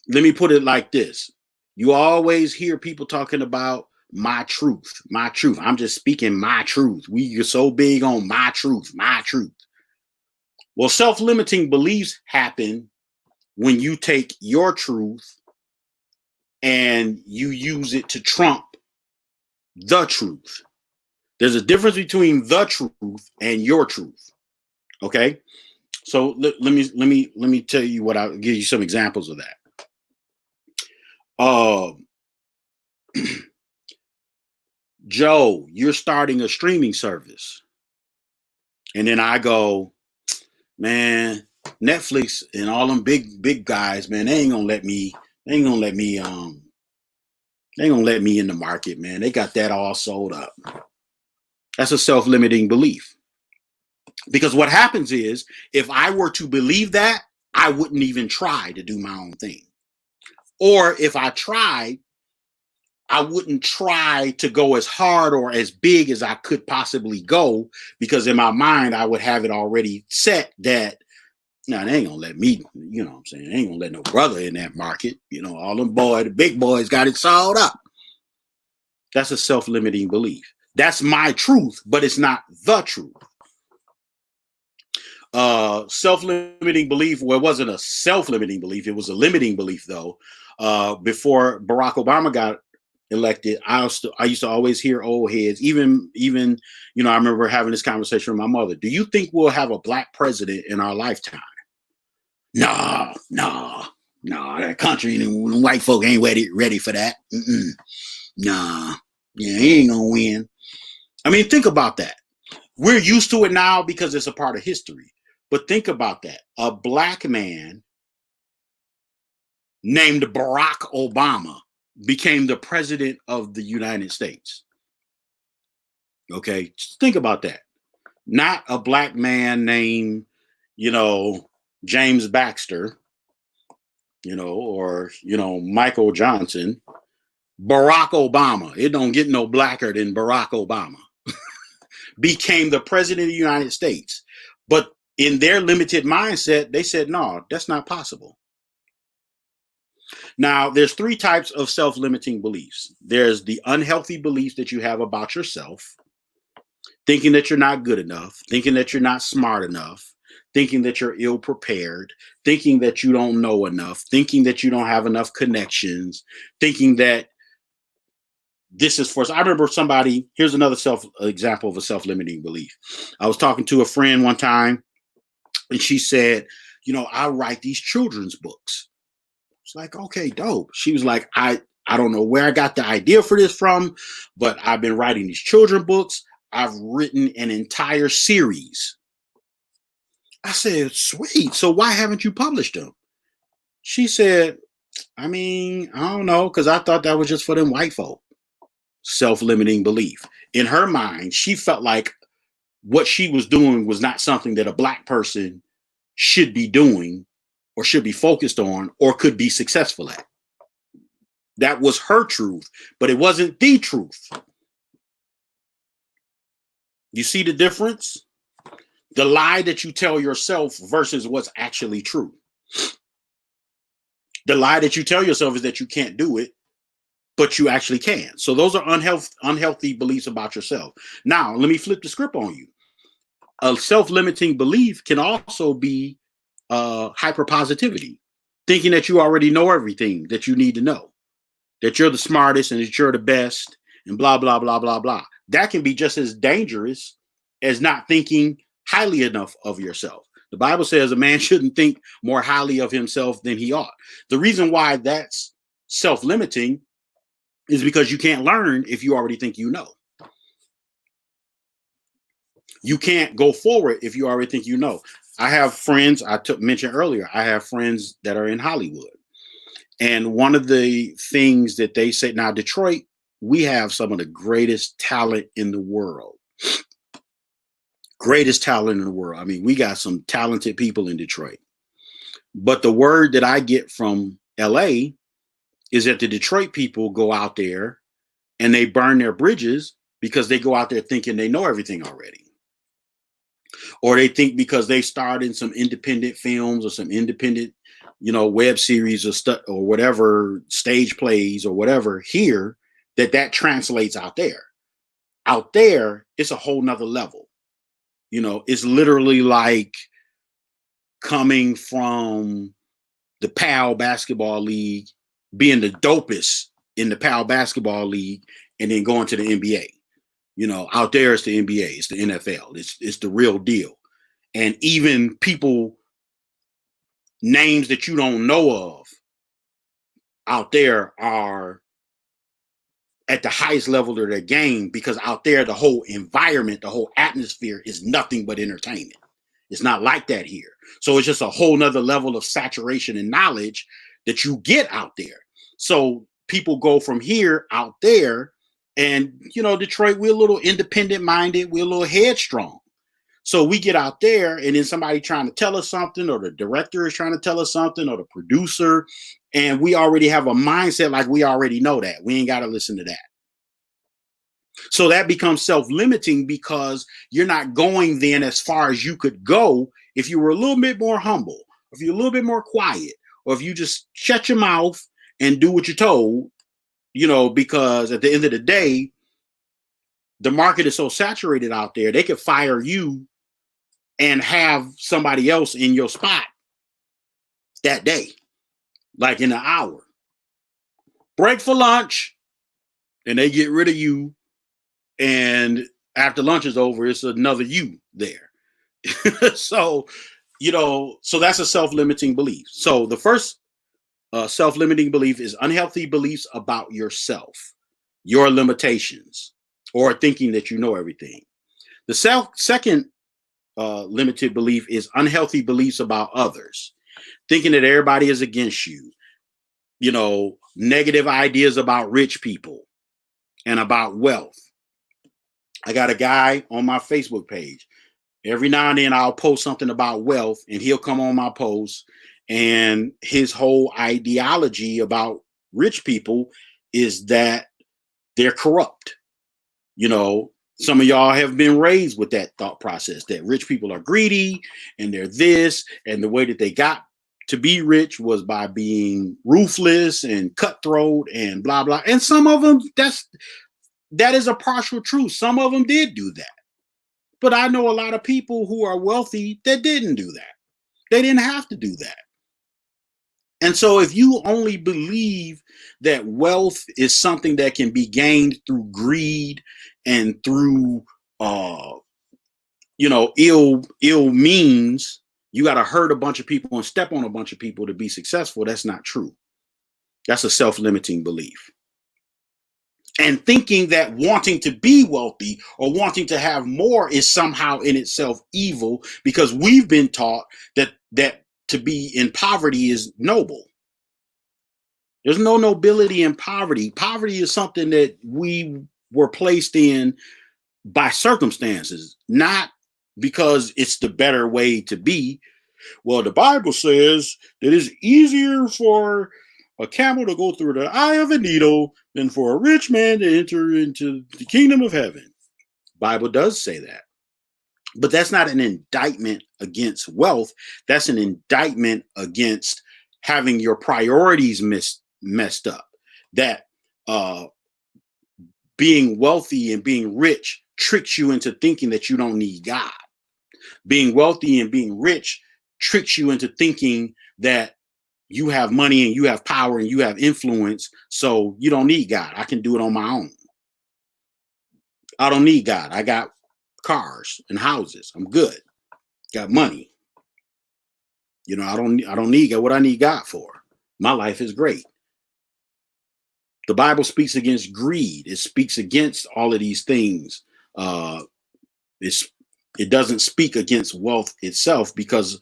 Let me put it like this. You always hear people talking about my truth, my truth. I'm just speaking my truth. We're so big on my truth, my truth. Well, self-limiting beliefs happen when you take your truth and you use it to trump the truth. There's a difference between the truth and your truth. Okay? So let me tell you what I'll give you some examples of that. Joe, you're starting a streaming service. And then I go, man, Netflix and all them big guys, man, they ain't gonna let me in the market, man. They got that all sold up. That's a self-limiting belief. Because what happens is, if I were to believe that, I wouldn't even try to do my own thing. Or if I tried, I wouldn't try to go as hard or as big as I could possibly go, because in my mind, I would have it already set that, no, they ain't gonna let me, you know what I'm saying? They ain't gonna let no brother in that market. You know, all them the big boys got it sold up. That's a self-limiting belief. That's my truth, but it's not the truth. Self-limiting belief, well, it wasn't a self-limiting belief. It was a limiting belief, though. Before Barack Obama got elected, I used to always hear old heads, even, you know, I remember having this conversation with my mother. Do you think we'll have a black president in our lifetime? No, that country and white folk ain't ready for that. Nah, yeah, he ain't gonna win. I mean, think about that. We're used to it now because it's a part of history. But think about that. A black man named Barack Obama became the president of the United States. Okay, just think about that. Not a black man named, you know, James Baxter, you know, or, you know, Michael Johnson. Barack Obama, it don't get no blacker than Barack Obama, became the president of the United States. But in their limited mindset, they said, no, that's not possible. Now, there's three types of self-limiting beliefs. There's the unhealthy beliefs that you have about yourself, thinking that you're not good enough, thinking that you're not smart enough, thinking that you're ill-prepared, thinking that you don't know enough, thinking that you don't have enough connections, thinking that this is for us. I remember somebody, here's another example of a self-limiting belief. I was talking to a friend one time, and she said, you know, I write these children's books. It's like, okay, dope. She was like, I don't know where I got the idea for this from, but I've been writing these children's books. I've written an entire series. I said, sweet. So why haven't you published them? She said, I mean, I don't know, because I thought that was just for them white folk. Self-limiting belief. In her mind, she felt like what she was doing was not something that a black person should be doing or should be focused on or could be successful at. That was her truth, but it wasn't the truth. You see the difference? The lie that you tell yourself versus what's actually true. The lie that you tell yourself is that you can't do it, but you actually can. So those are unhealthy beliefs about yourself. Now, let me flip the script on you. A self-limiting belief can also be hyperpositivity, thinking that you already know everything that you need to know, that you're the smartest and that you're the best and blah, blah, blah, blah, blah. That can be just as dangerous as not thinking highly enough of yourself. The Bible says a man shouldn't think more highly of himself than he ought. The reason why that's self-limiting is because you can't learn if you already think you know. You can't go forward if you already think you know. I have friends, mentioned earlier, I have friends that are in Hollywood. And one of the things that they say, now Detroit, we have some of the greatest talent in the world. Greatest talent in the world. I mean, we got some talented people in Detroit. But the word that I get from LA is that the Detroit people go out there and they burn their bridges because they go out there thinking they know everything already. Or they think because they starred in some independent films or some independent, web series or stuff or whatever, stage plays or whatever here, that translates out there. Out there, it's a whole nother level. It's literally like coming from the PAL basketball league, being the dopest in the PAL basketball league, and then going to the NBA. Out there it's the NBA, it's the NFL, it's the real deal. And even people, names that you don't know of out there are at the highest level of their game, because out there, the whole environment, the whole atmosphere is nothing but entertainment. It's not like that here. So it's just a whole nother level of saturation and knowledge that you get out there. So people go from here out there, and, Detroit, we're a little independent minded. We're a little headstrong. So we get out there, and then somebody trying to tell us something, or the director is trying to tell us something, or the producer, and we already have a mindset like we already know that. We ain't got to listen to that. So that becomes self-limiting, because you're not going then as far as you could go if you were a little bit more humble, if you're a little bit more quiet, or if you just shut your mouth and do what you're told, because at the end of the day, the market is so saturated out there, they could fire you and have somebody else in your spot that day, like in an hour. Break for lunch, and they get rid of you. And after lunch is over, it's another you there. So, so that's a self-limiting belief. So the first self-limiting belief is unhealthy beliefs about yourself, your limitations, or thinking that you know everything. The second limited belief is unhealthy beliefs about others, thinking that everybody is against you, negative ideas about rich people and about wealth. I got a guy on my Facebook page. Every now and then I'll post something about wealth, and he'll come on my post, and his whole ideology about rich people is that they're corrupt. Some of y'all have been raised with that thought process that rich people are greedy and they're this, and the way that they got to be rich was by being ruthless and cutthroat and blah, blah. And some of them, that is a partial truth. Some of them did do that. But I know a lot of people who are wealthy that didn't do that. They didn't have to do that. And so if you only believe that wealth is something that can be gained through greed and through, ill means, you got to hurt a bunch of people and step on a bunch of people to be successful. That's not true. That's a self-limiting belief. And thinking that wanting to be wealthy or wanting to have more is somehow in itself evil, because we've been taught that to be in poverty is noble. There's no nobility in poverty. Poverty is something that we were placed in by circumstances, not because it's the better way to be. Well, the Bible says that it's easier for a camel to go through the eye of a needle than for a rich man to enter into the kingdom of heaven. The Bible does say that. But that's not an indictment against wealth. That's an indictment against having your priorities messed up. That being wealthy and being rich tricks you into thinking that you don't need God. Being wealthy and being rich tricks you into thinking that you have money and you have power and you have influence, so you don't need God. I can do it on my own. I don't need God. I got cars and houses. I'm good. got money. You know, I don't need what I need God for. My life is great. The Bible speaks against greed. It speaks against all of these things. Uh, it doesn't speak against wealth itself, because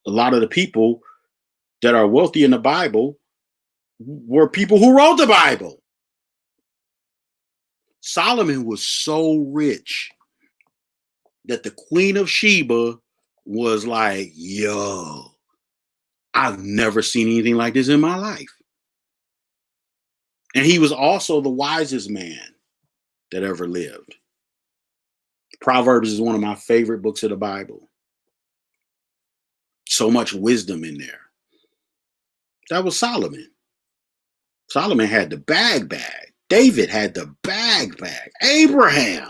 a lot of the people that are wealthy in the Bible were people who wrote the Bible. Solomon was so rich that the Queen of Sheba was like, yo, I've never seen anything like this in my life. And he was also the wisest man that ever lived. Proverbs is one of my favorite books of the Bible. So much wisdom in there. That was Solomon. Solomon had the bag. David had the bag. Abraham.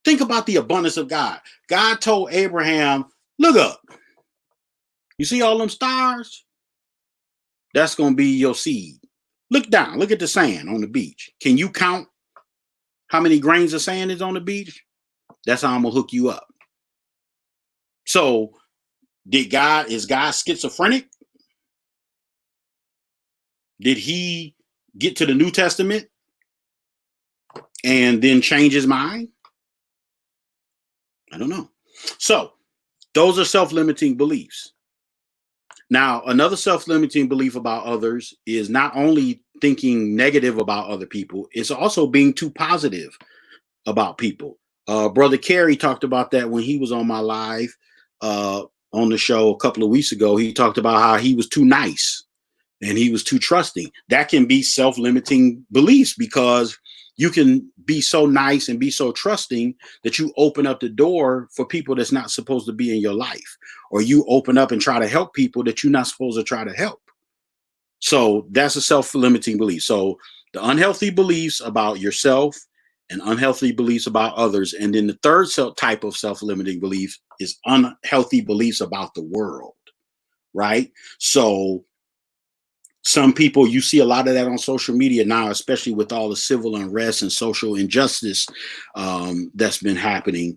Think about the abundance of God. God told Abraham, look up. You see all them stars? That's going to be your seed. Look down. Look at the sand on the beach. Can you count how many grains of sand is on the beach? That's how I'm going to hook you up. So is God schizophrenic? Did he get to the New Testament and then change his mind? I don't know. So those are self-limiting beliefs. Now, another self-limiting belief about others is not only thinking negative about other people, it's also being too positive about people. Brother Kerry talked about that when he was on my live on the show a couple of weeks ago. He talked about how he was too nice and he was too trusting. That can be self-limiting beliefs, because you can be so nice and be so trusting that you open up the door for people that's not supposed to be in your life, or you open up and try to help people that you're not supposed to try to help. So that's a self-limiting belief. So the unhealthy beliefs about yourself and unhealthy beliefs about others. And then the third type of self-limiting belief is unhealthy beliefs about the world, right? So some people, you see a lot of that on social media now, especially with all the civil unrest and social injustice that's been happening.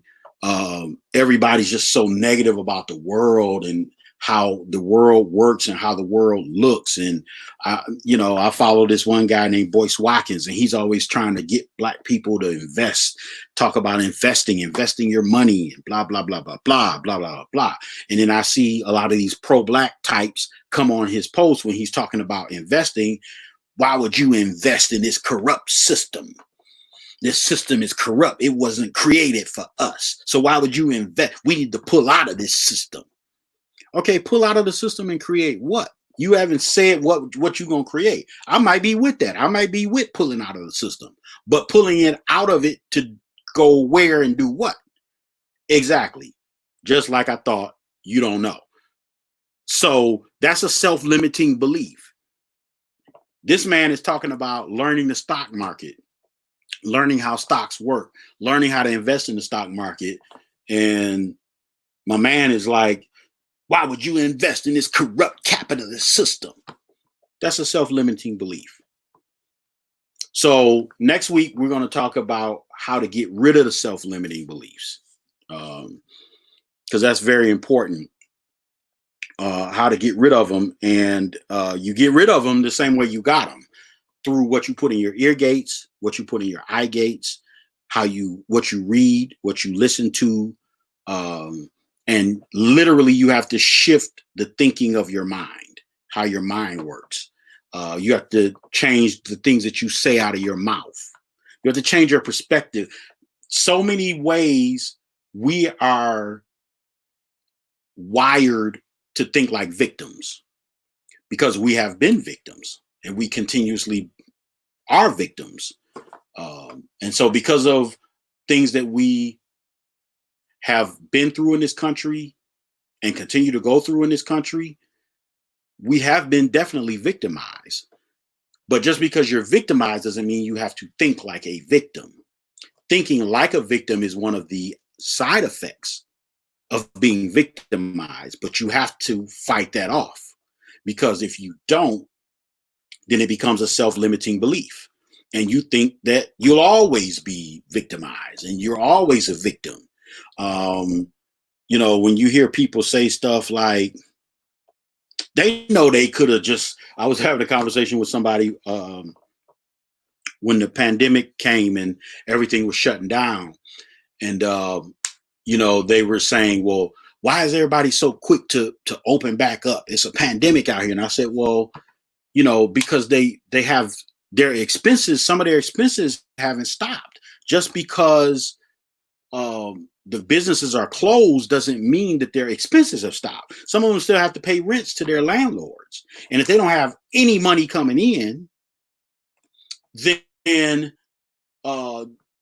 Everybody's just so negative about the world and how the world works and how the world looks. And I follow this one guy named Boyce Watkins, and he's always trying to get Black people to invest, talk about investing your money, and blah, blah, blah, blah, blah, blah, blah, blah. And then I see a lot of these pro-Black types come on his post when he's talking about investing. Why would you invest in this corrupt system? This system is corrupt. It wasn't created for us. So why would you invest? We need to pull out of this system. Okay, pull out of the system and create what? You haven't said what you're going to create. I might be with that. I might be with pulling out of the system, but pulling it out of it to go where and do what? Exactly. Just like I thought, you don't know. So that's a self-limiting belief. This man is talking about learning the stock market, learning how stocks work, learning how to invest in the stock market. And my man is like, why would you invest in this corrupt capitalist system? That's a self-limiting belief. So next week, we're going to talk about how to get rid of the self-limiting beliefs, because that's very important, how to get rid of them. And you get rid of them the same way you got them, through what you put in your ear gates, what you put in your eye gates, what you read, what you listen to. And literally, you have to shift the thinking of your mind, how your mind works. You have to change the things that you say out of your mouth. You have to change your perspective. So many ways we are wired to think like victims, because we have been victims and we continuously are victims. And so because of things that we have been through in this country and continue to go through in this country, we have been definitely victimized. But just because you're victimized doesn't mean you have to think like a victim. Thinking like a victim is one of the side effects of being victimized, but you have to fight that off, because if you don't, then it becomes a self-limiting belief. And you think that you'll always be victimized and you're always a victim. when you hear people say stuff like, they know they could have just, I was having a conversation with somebody when the pandemic came and everything was shutting down. And, they were saying, well, why is everybody so quick to open back up? It's a pandemic out here. And I said, well, because they have their expenses, some of their expenses haven't stopped. Just because the businesses are closed doesn't mean that their expenses have stopped. Some of them still have to pay rents to their landlords. And if they don't have any money coming in, then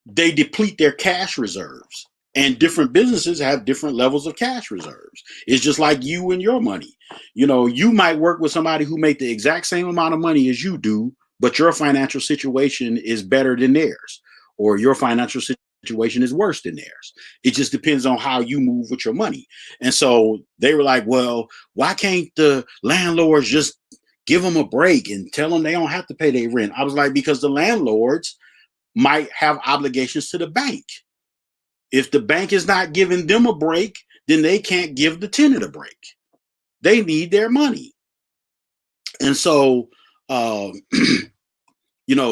they deplete their cash reserves. And different businesses have different levels of cash reserves. It's just like you and your money. You might work with somebody who make the exact same amount of money as you do, but your financial situation is better than theirs, or your financial situation is worse than theirs. It just depends on how you move with your money. And so they were like, well, why can't the landlords just give them a break and tell them they don't have to pay their rent? I was like, because the landlords might have obligations to the bank. If the bank is not giving them a break, then they can't give the tenant a break. They need their money. And so,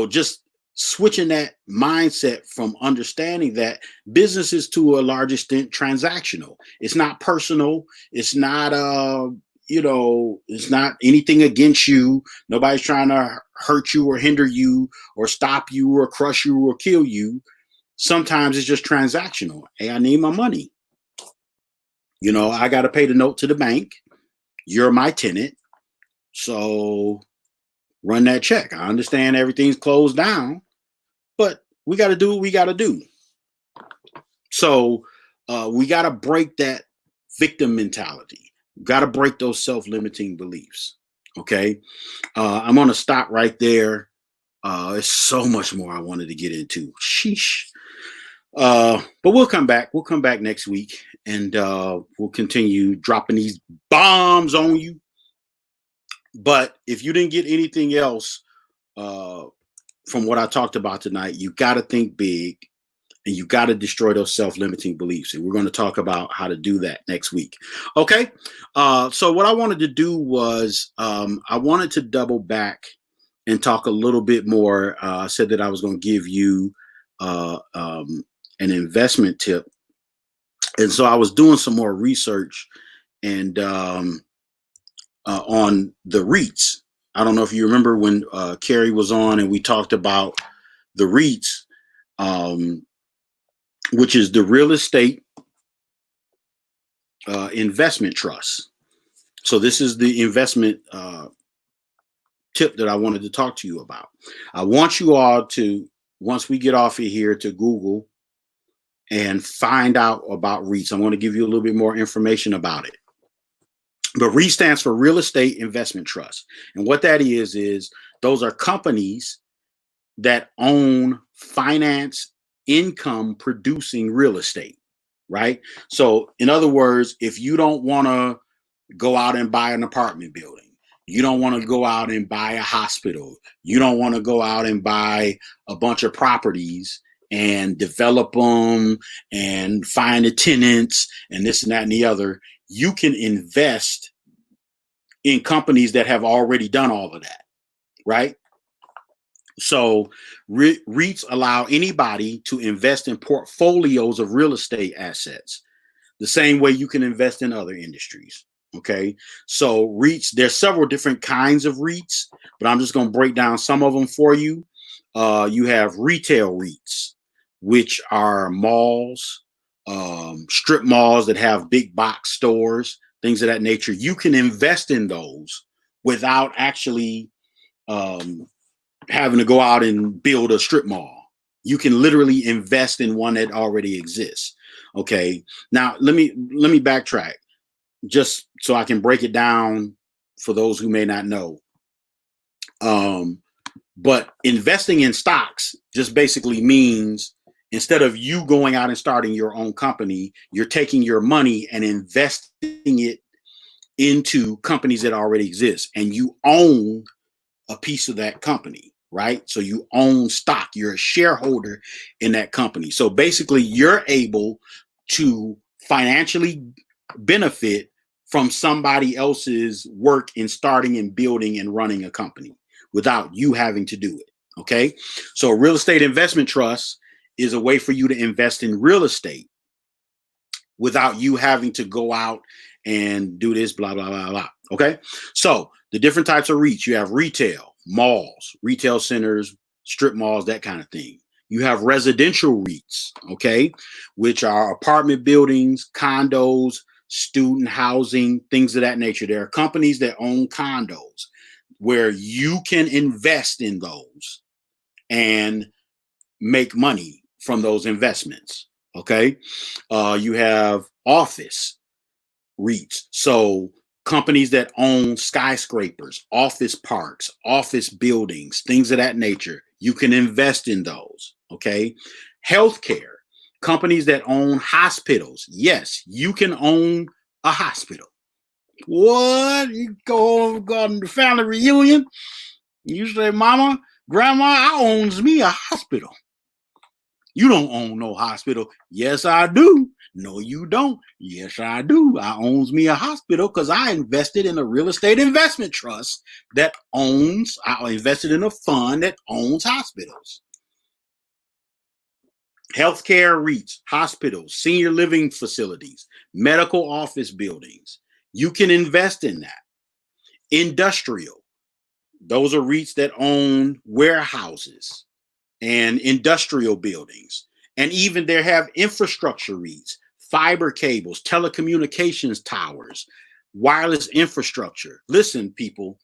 just switching that mindset from understanding that business is to a large extent transactional. It's not personal. It's not, it's not anything against you. Nobody's trying to hurt you or hinder you or stop you or crush you or kill you. Sometimes it's just transactional. Hey, I need my money. I got to pay the note to the bank. You're my tenant. So run that check. I understand everything's closed down, but we got to do what we got to do. So we got to break that victim mentality. We got to break those self-limiting beliefs. Okay. I'm going to stop right there. There's so much more I wanted to get into. Sheesh. But we'll come back. We'll come back next week, and we'll continue dropping these bombs on you. But if you didn't get anything else from what I talked about tonight, you got to think big, and you got to destroy those self-limiting beliefs. And we're going to talk about how to do that next week. Okay. So what I wanted to do was I wanted to double back and talk a little bit more. I said that I was going to give you an investment tip. And so I was doing some more research and on the REITs. I don't know if you remember when Carrie was on and we talked about the REITs, which is the real estate investment trust. So this is the investment tip that I wanted to talk to you about. I want you all to, once we get off of here, to Google and find out about REITs. I'm going to give you a little bit more information about it. But REIT stands for Real Estate Investment Trust. And what that is those are companies that own, finance, income producing real estate, right? So in other words, if you don't want to go out and buy an apartment building, you don't want to go out and buy a hospital, you don't want to go out and buy a bunch of properties and develop them and find the tenants and this and that and the other, you can invest in companies that have already done all of that, right? So REITs allow anybody to invest in portfolios of real estate assets, the same way you can invest in other industries. Okay, so REITs, there's several different kinds of REITs, but I'm just going to break down some of them for you. You have retail REITs, which are malls, strip malls that have big box stores, things of that nature. You can invest in those without actually having to go out and build a strip mall. You can literally invest in one that already exists. Okay, now let me backtrack just so I can break it down for those who may not know. But investing in stocks just basically means instead of you going out and starting your own company, you're taking your money and investing it into companies that already exist, and you own a piece of that company, right? So you own stock, you're a shareholder in that company. So basically you're able to financially benefit from somebody else's work in starting and building and running a company without you having to do it. Okay. So a real estate investment trust is a way for you to invest in real estate without you having to go out and do this, blah, blah, blah, blah. Okay. So the different types of REITs, you have retail, malls, retail centers, strip malls, that kind of thing. You have residential REITs, okay, which are apartment buildings, condos, student housing, things of that nature. There are companies that own condos where you can invest in those and make money from those investments. Okay. You have office REITs. So companies that own skyscrapers, office parks, office buildings, things of that nature, you can invest in those. Okay. Healthcare, companies that own hospitals. Yes, you can own a hospital. What? You go on the family reunion, you say, Mama, Grandma, I owns me a hospital. You don't own no hospital. Yes, I do. No, you don't. Yes, I do. I owns me a hospital because I invested in a real estate investment trust that owns, I invested in a fund that owns hospitals. Healthcare REITs, hospitals, senior living facilities, medical office buildings. You can invest in that. Industrial, those are REITs that own warehouses and industrial buildings. And even they have infrastructure REITs, fiber cables, telecommunications towers, wireless infrastructure. Listen, people,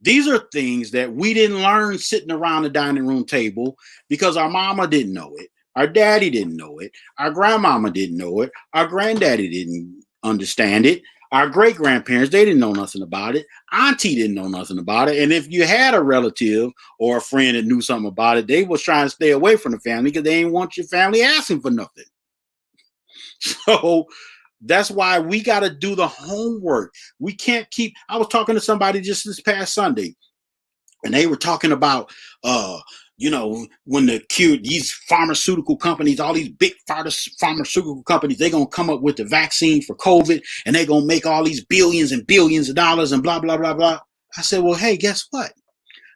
these are things that we didn't learn sitting around the dining room table because our mama didn't know it. Our daddy didn't know it. Our grandmama didn't know it. Our granddaddy didn't understand it. Our great grandparents, they didn't know nothing about it. Auntie didn't know nothing about it. And if you had a relative or a friend that knew something about it, they was trying to stay away from the family because they didn't want your family asking for nothing. So that's why we got to do the homework. We can't keep, I was talking to somebody just this past Sunday, and they were talking about, when these pharmaceutical companies, all these big pharmaceutical companies, they're going to come up with the vaccine for COVID and they're going to make all these billions and billions of dollars and blah, blah, blah, blah. I said, well, hey, guess what?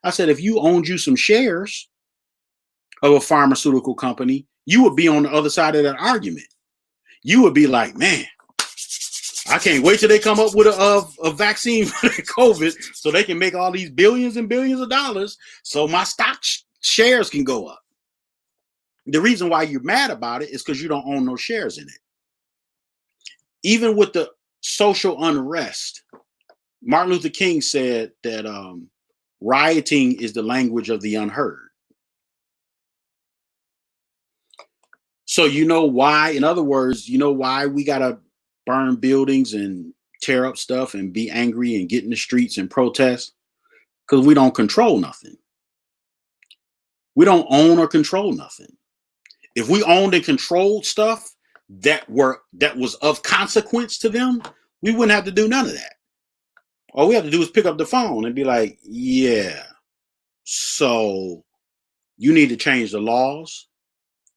I said, if you owned you some shares of a pharmaceutical company, you would be on the other side of that argument. You would be like, man, I can't wait till they come up with a vaccine for COVID so they can make all these billions and billions of dollars so my stock shares can go up. The reason why you're mad about it is because you don't own no shares in it. Even with the social unrest, Martin Luther King said that rioting is the language of the unheard. So you know why, in other words, you know why we got to burn buildings and tear up stuff and be angry and get in the streets and protest? Because we don't control nothing. We don't own or control nothing. If we owned and controlled stuff that was of consequence to them, we wouldn't have to do none of that. All we have to do is pick up the phone and be like, yeah, so you need to change the laws,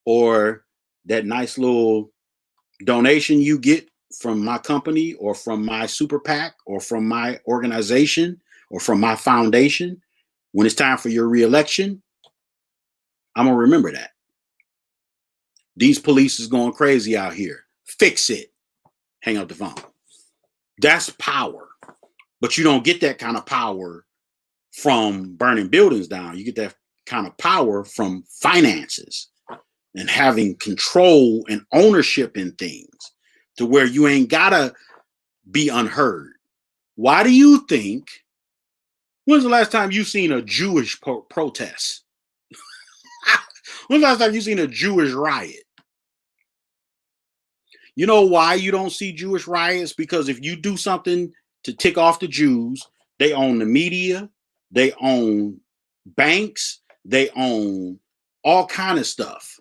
or that nice little donation you get from my company or from my super PAC or from my organization or from my foundation, when it's time for your reelection, I'm going to remember that. These police is going crazy out here. Fix it. Hang up the phone. That's power. But you don't get that kind of power from burning buildings down. You get that kind of power from finances and having control and ownership in things to where you ain't got to be unheard. Why do you think, when's the last time you seen a Jewish protest? When's the last time you seen a Jewish riot? You know why you don't see Jewish riots? Because if you do something to tick off the Jews, they own the media, they own banks, they own all kind of stuff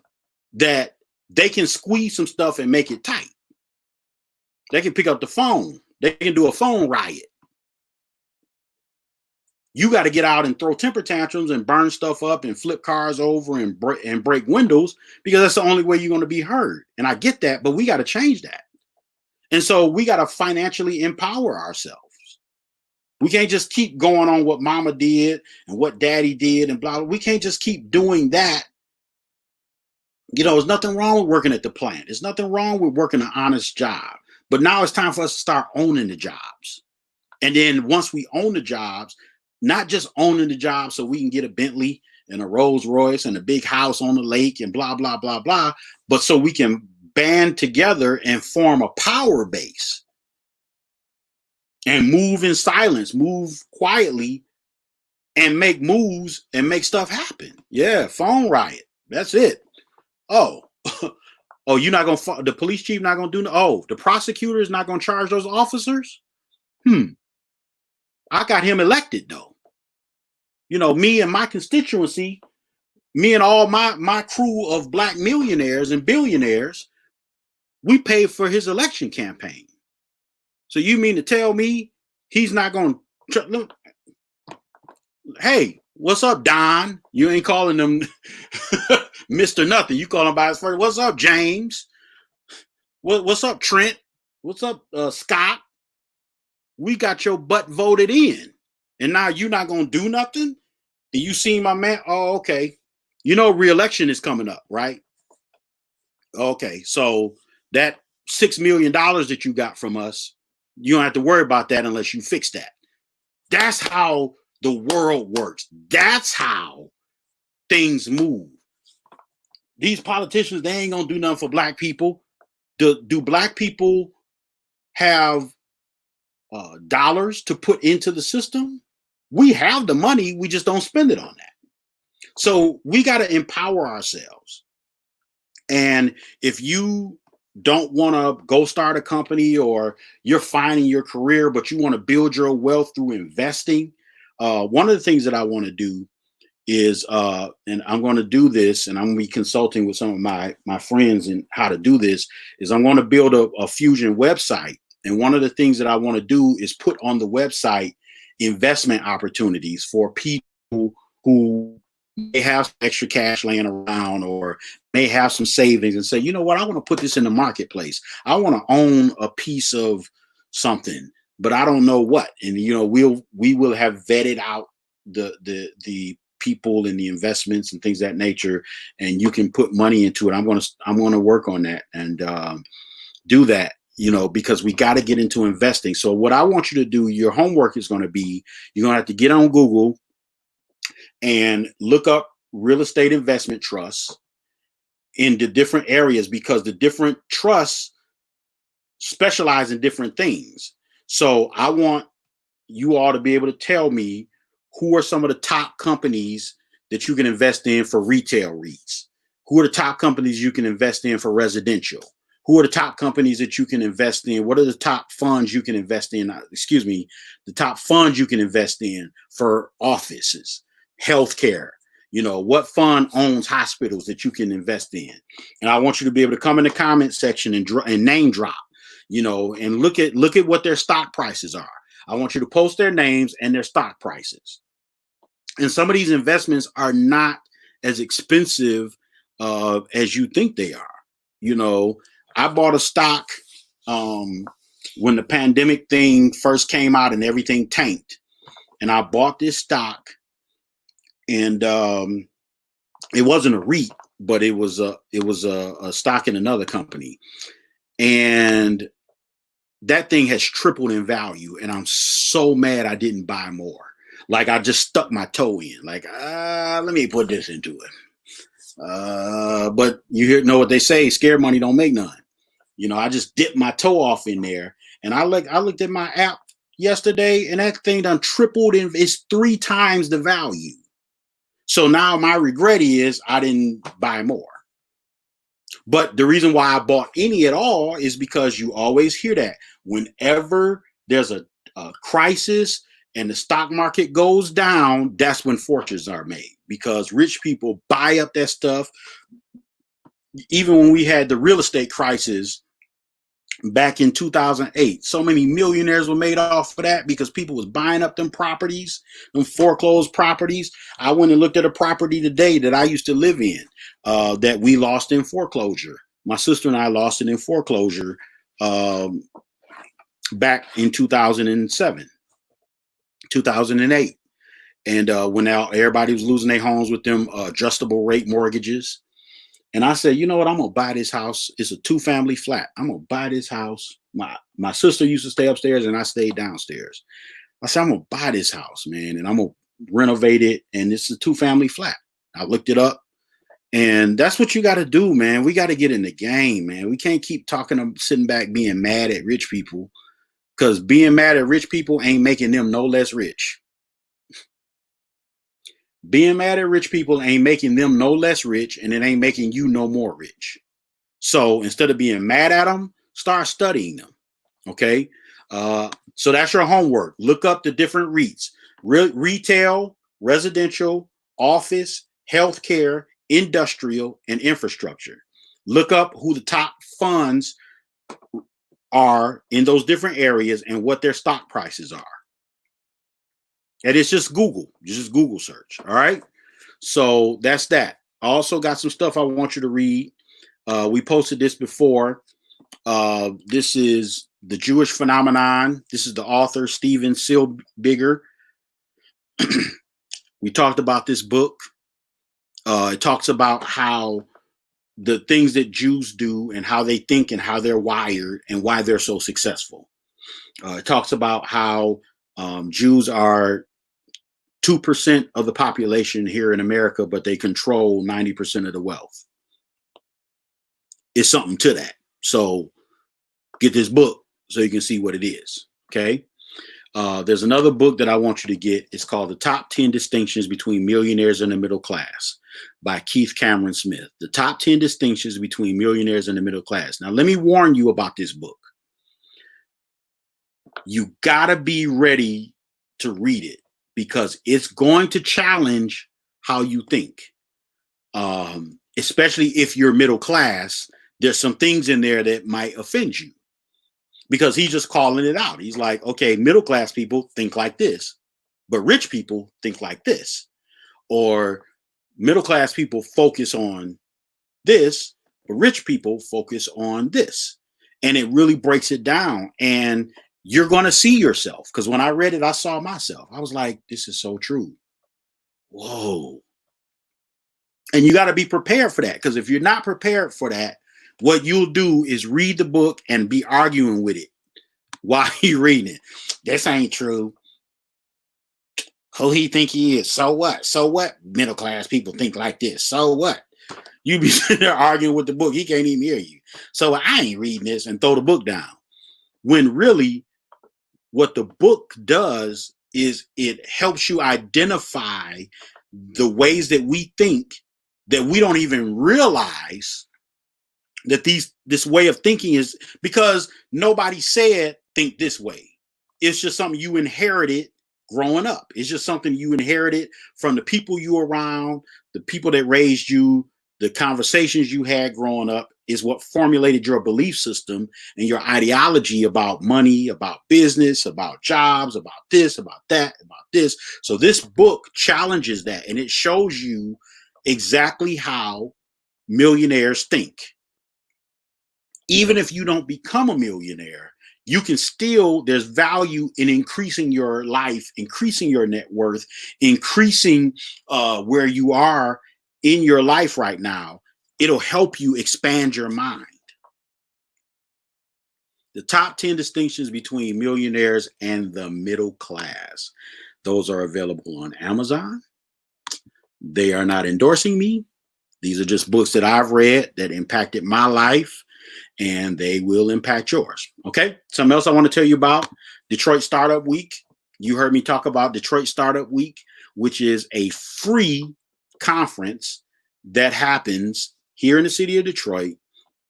that they can squeeze some stuff and make it tight. They can pick up the phone. They can do a phone riot. You got to get out and throw temper tantrums and burn stuff up and flip cars over and break windows, because that's the only way you're going to be heard. And I get that, but we got to change that. And so we got to financially empower ourselves. We can't just keep going on what mama did and what daddy did and blah, blah. We can't just keep doing that. You know, there's nothing wrong with working at the plant. There's nothing wrong with working an honest job. But now it's time for us to start owning the jobs. And then once we own the jobs, not just owning the job so we can get a Bentley and a Rolls Royce and a big house on the lake and blah, blah, blah, blah, but so we can band together and form a power base and move in silence, move quietly, and make moves and make stuff happen. Yeah, phone riot. That's it. Oh, oh, you're not gonna. The police chief not gonna do. Oh, the prosecutor is not gonna charge those officers. I got him elected though. You know, me and my constituency, me and all my crew of black millionaires and billionaires, we paid for his election campaign. So you mean to tell me he's not going to? Hey, what's up, Don? You ain't calling him Mr. Nothing. You call him by his first. What's up, James? What's up, Trent? What's up, Scott? We got your butt voted in, and now you're not going to do nothing? And you see my man? Oh, okay. You know, re-election is coming up, right? Okay, so that $6 million that you got from us, you don't have to worry about that unless you fix that. That's how the world works. That's how things move. These politicians, they ain't gonna do nothing for black people. Do black people have dollars to put into the system? We have the money, we just don't spend it on that. So we got to empower ourselves. And if you don't want to go start a company, or you're finding your career, but you want to build your wealth through investing, one of the things that I want to do is, and I'm going to do this, and I'm going to be consulting with some of my friends in how to do this, is I'm going to build a Fusion website. And one of the things that I want to do is put on the website investment opportunities for people who may have extra cash laying around or may have some savings and say, you know what, I want to put this in the marketplace. I want to own a piece of something, but I don't know what. And, you know, we will have vetted out the people and the investments and things of that nature, and you can put money into it. I'm going to work on that and do that, you know, because we got to get into investing. So what I want you to do, your homework is going to be, you're going to have to get on Google and look up real estate investment trusts in the different areas, because the different trusts specialize in different things. So I want you all to be able to tell me who are some of the top companies that you can invest in for retail REITs. Who are the top companies you can invest in for residential? Who are the top companies that you can invest in? What are the top funds you can invest in? The top funds you can invest in for offices, healthcare. You know, what fund owns hospitals that you can invest in? And I want you to be able to come in the comment section and name drop, you know, and look at what their stock prices are. I want you to post their names and their stock prices. And some of these investments are not as expensive as you think they are. You know, I bought a stock when the pandemic thing first came out and everything tanked. And I bought this stock, and it wasn't a REIT, but it was a stock in another company. And that thing has tripled in value. And I'm so mad I didn't buy more. Like, I just stuck my toe in, like, let me put this into it. But you know what they say, scared money don't make none. You know, I just dipped my toe off in there, and I looked at my app yesterday, and that thing done tripled, and it's 3 times the value. So now my regret is I didn't buy more. But the reason why I bought any at all is because you always hear that whenever there's a crisis and the stock market goes down, that's when fortunes are made, because rich people buy up that stuff. Even when we had the real estate crisis back in 2008, so many millionaires were made off of that because people was buying up them properties, them foreclosed properties. I went and looked at a property today that I used to live in that we lost in foreclosure. My sister and I lost it in foreclosure um, back in 2007, 2008. And when now everybody was losing their homes with them adjustable rate mortgages. And I said, you know what? I'm going to buy this house. It's a 2-family flat. I'm going to buy this house. My sister used to stay upstairs and I stayed downstairs. I said, I'm going to buy this house, man. And I'm going to renovate it. And it's a 2-family flat. I looked it up. And that's what you got to do, man. We got to get in the game, man. We can't keep sitting back being mad at rich people, because being mad at rich people ain't making them no less rich. Being mad at rich people ain't making them no less rich, and it ain't making you no more rich. So instead of being mad at them, start studying them. Okay. So that's your homework. Look up the different REITs: retail, residential, office, healthcare, industrial, and infrastructure. Look up who the top funds are in those different areas and what their stock prices are. And it's just Google search. All right. So that's that. I also got some stuff I want you to read. We posted this before. This is The Jewish Phenomenon. This is the author, Steven Silbiger. We talked about this book. It talks about how the things that Jews do and how they think and how they're wired and why they're so successful. It talks about how Jews are 2% of the population here in America, but they control 90% of the wealth. It's something to that. So get this book so you can see what it is. Okay. There's another book that I want you to get. It's called The Top 10 Distinctions Between Millionaires and the Middle Class by Keith Cameron Smith. The Top 10 Distinctions Between Millionaires and the Middle Class. Now, let me warn you about this book. You got to be ready to read it because it's going to challenge how you think. Especially if you're middle class, there's some things in there that might offend you. Because he's just calling it out. He's like, okay, middle class people think like this, but rich people think like this. Or middle class people focus on this, but rich people focus on this. And it really breaks it down. And you're going to see yourself. Because when I read it, I saw myself. I was like, this is so true. Whoa. And you got to be prepared for that. Because if you're not prepared for that, what you'll do is read the book and be arguing with it while you're reading it. This ain't true. Who he think he is? So what? So what? Middle class people think like this. So what? You be sitting there arguing with the book. He can't even hear you. So I ain't reading this and throw the book down. When really what the book does is it helps you identify the ways that we think that we don't even realize that this way of thinking is, because nobody said think this way. It's just something you inherited growing up. It's just something you inherited from the people you were around, the people that raised you, the conversations you had growing up is what formulated your belief system and your ideology about money, about business, about jobs, about this, about that, about this. So this book challenges that, and it shows you exactly how millionaires think. Even if you don't become a millionaire, you can still, there's value in increasing your life, increasing your net worth, increasing where you are in your life right now. It'll help you expand your mind. The top 10 distinctions between millionaires and the middle class. Those are available on Amazon. They are not endorsing me. These are just books that I've read that impacted my life, and they will impact yours. Okay. Something else I want to tell you about: Detroit Startup Week. You heard me talk about Detroit Startup Week, which is a free conference that happens here in the city of Detroit.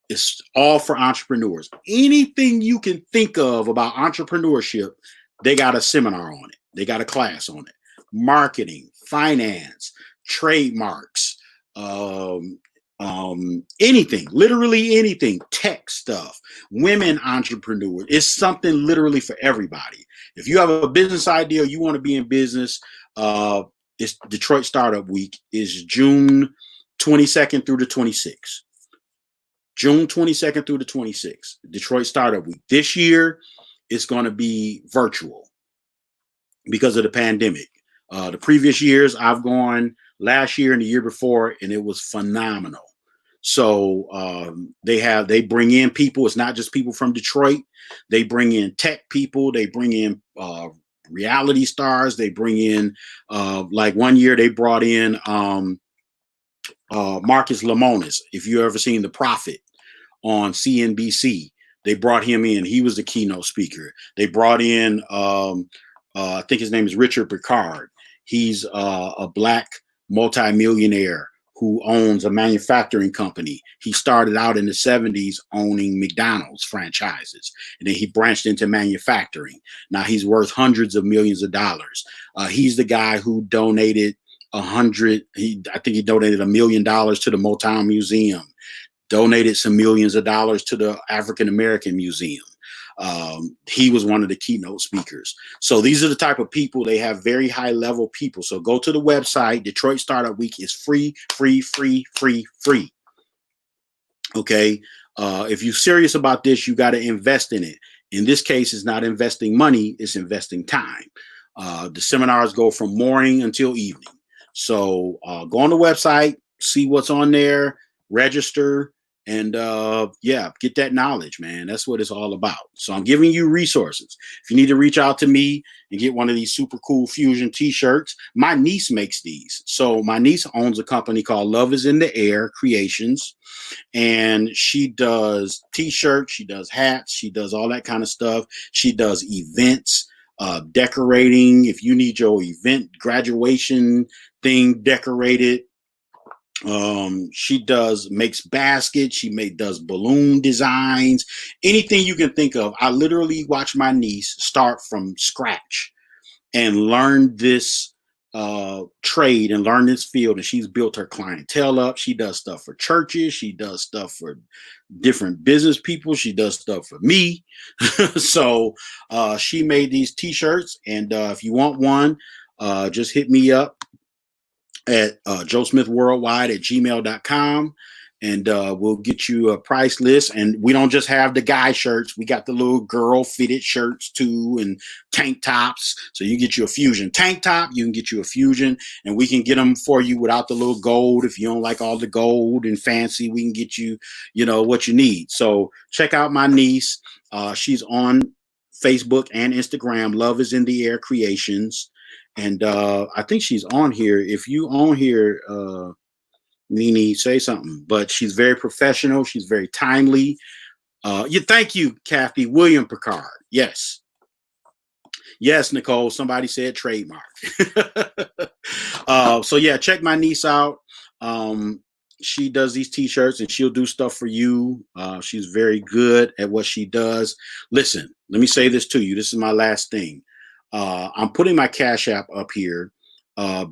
It's all for entrepreneurs. Anything you can think of about entrepreneurship, they got a seminar on it. They got a class on it. Marketing, finance, trademarks, anything, literally anything, tech stuff, women entrepreneurs. It's something literally for everybody. If you have a business idea, you want to be in business, it's Detroit Startup Week is June 22nd through the 26th. June 22nd through the 26th, Detroit Startup Week. This year, it's going to be virtual because of the pandemic. The previous years, I've gone last year and the year before, and it was phenomenal. So they bring in people. It's not just people from Detroit. They bring in tech people. They bring in reality stars. They bring in like one year they brought in Marcus Lemonis. If you ever seen The Prophet on CNBC, they brought him in. He was the keynote speaker. They brought in I think his name is Richard Picard. He's a black multimillionaire who owns a manufacturing company. He started out in the 70s owning McDonald's franchises, and then he branched into manufacturing. Now he's worth hundreds of millions of dollars. He's the guy who donated I think he donated $1 million to the Motown Museum, donated some millions of dollars to the African American Museum. He was one of the keynote speakers. So these are the type of people. They have very high level people. So go to the website. Detroit Startup Week is free. Okay. If you're serious about this, you got to invest in it. In this case, it's not investing money, it's investing time. The seminars go from morning until evening. So go on the website, see what's on there, register, and yeah, get that knowledge, man. That's what it's all about. So I'm giving you resources. If you need to reach out to me and get one of these super cool fusion t-shirts, my niece makes these. So my niece owns a company called Love is in the Air Creations, and she does t-shirts, she does hats, she does all that kind of stuff. She does events, decorating. If you need your event graduation thing decorated, she makes baskets, does balloon designs, anything you can think of. I literally watch my niece start from scratch and learn this trade and learn this field, and she's built her clientele up. She does stuff for churches, she does stuff for different business people, she does stuff for me. So she made these t-shirts, and if you want one, just hit me up at joesmithworldwide@gmail.com, and we'll get you a price list. And we don't just have the guy shirts, we got the little girl fitted shirts too, and tank tops. So you get you a fusion tank top, you can get you a fusion, and we can get them for you without the little gold. If you don't like all the gold and fancy, we can get you, what you need. So check out my niece. She's on Facebook and Instagram. Love is in the Air Creations. And I think she's on here. If you on here, Nene, say something. But she's very professional. She's very timely. Thank you, Kathy. William Picard. Yes. Yes, Nicole. Somebody said trademark. So yeah, check my niece out. She does these t-shirts and she'll do stuff for you. She's very good at what she does. Listen, let me say this to you. This is my last thing. I'm putting my Cash App up here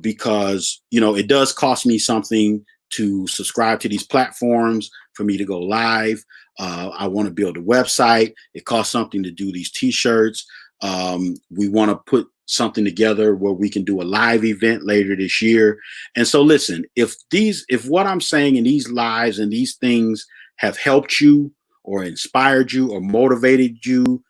because, it does cost me something to subscribe to these platforms for me to go live. I want to build a website. It costs something to do these t-shirts. We want to put something together where we can do a live event later this year. And so listen, if what I'm saying in these lives and these things have helped you or inspired you or motivated you,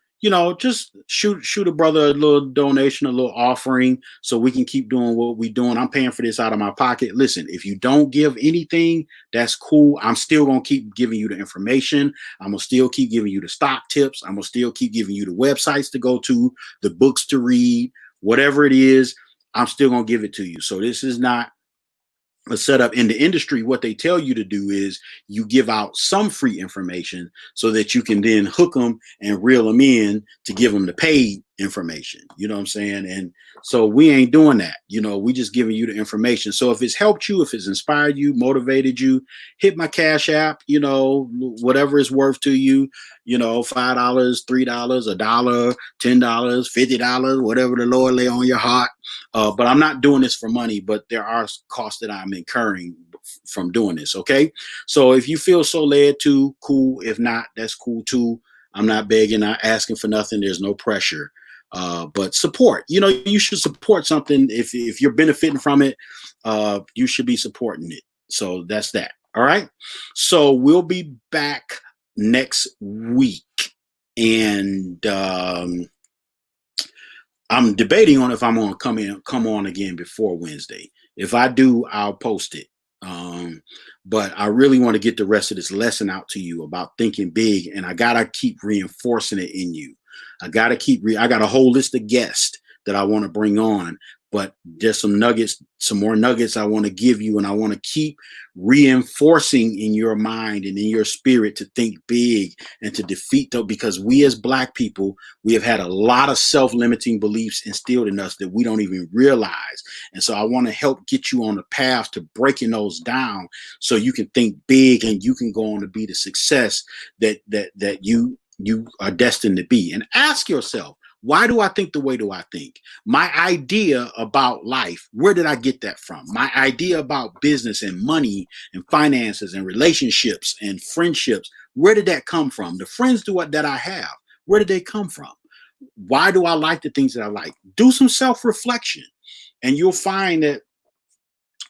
just shoot a brother a little donation, a little offering, so we can keep doing what we're doing. I'm paying for this out of my pocket. Listen, if you don't give anything, that's cool. I'm still going to keep giving you the information. I'm going to still keep giving you the stock tips. I'm going to still keep giving you the websites to go to, the books to read, whatever it is, I'm still going to give it to you. So this is not a setup. In the industry. What they tell you to do is you give out some free information so that you can then hook them and reel them in to give them the paid information. You know what I'm saying? And so we ain't doing that. We just giving you the information. So if it's helped you, if it's inspired you, motivated you, hit my Cash App, whatever it's worth to you, $5, $3, $1, $10, $50, whatever the Lord lay on your heart. But I'm not doing this for money, but there are costs that I'm incurring from doing this. Okay. So if you feel so led to, cool. If not, that's cool too. I'm not begging, not asking for nothing. There's no pressure. But support, you should support something. If you're benefiting from it, you should be supporting it. So that's that. All right. So we'll be back next week. And I'm debating on if I'm going to come on again before Wednesday. If I do, I'll post it. Um, but I really want to get the rest of this lesson out to you about thinking big, and I gotta keep reinforcing it in you. I got a whole list of guests that I want to bring on, but there's some more nuggets I want to give you, and I want to keep reinforcing in your mind and in your spirit to think big and to defeat them, because we as Black people, we have had a lot of self-limiting beliefs instilled in us that we don't even realize. And so I want to help get you on the path to breaking those down so you can think big and you can go on to be the success that you are destined to be. And ask yourself, why do I think the way do I think? My idea about life, where did I get that from? My idea about business and money and finances and relationships and friendships, where did that come from? The friends that I have, where did they come from? Why do I like the things that I like? Do some self-reflection, and you'll find that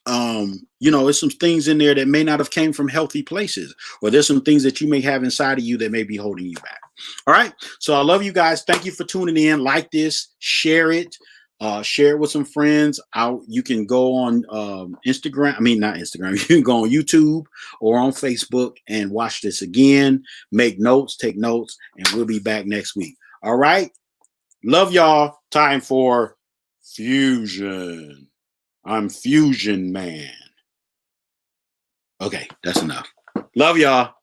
there's some things in there that may not have came from healthy places, or there's some things that you may have inside of you that may be holding you back. All right. So I love you guys. Thank you for tuning in. Like this, share it with some friends. You can go on Instagram. I mean, not Instagram. You can go on YouTube or on Facebook and watch this again. Make notes, take notes, and we'll be back next week. All right. Love y'all. Time for fusion. I'm Fusion Man. Okay, that's enough. Love y'all.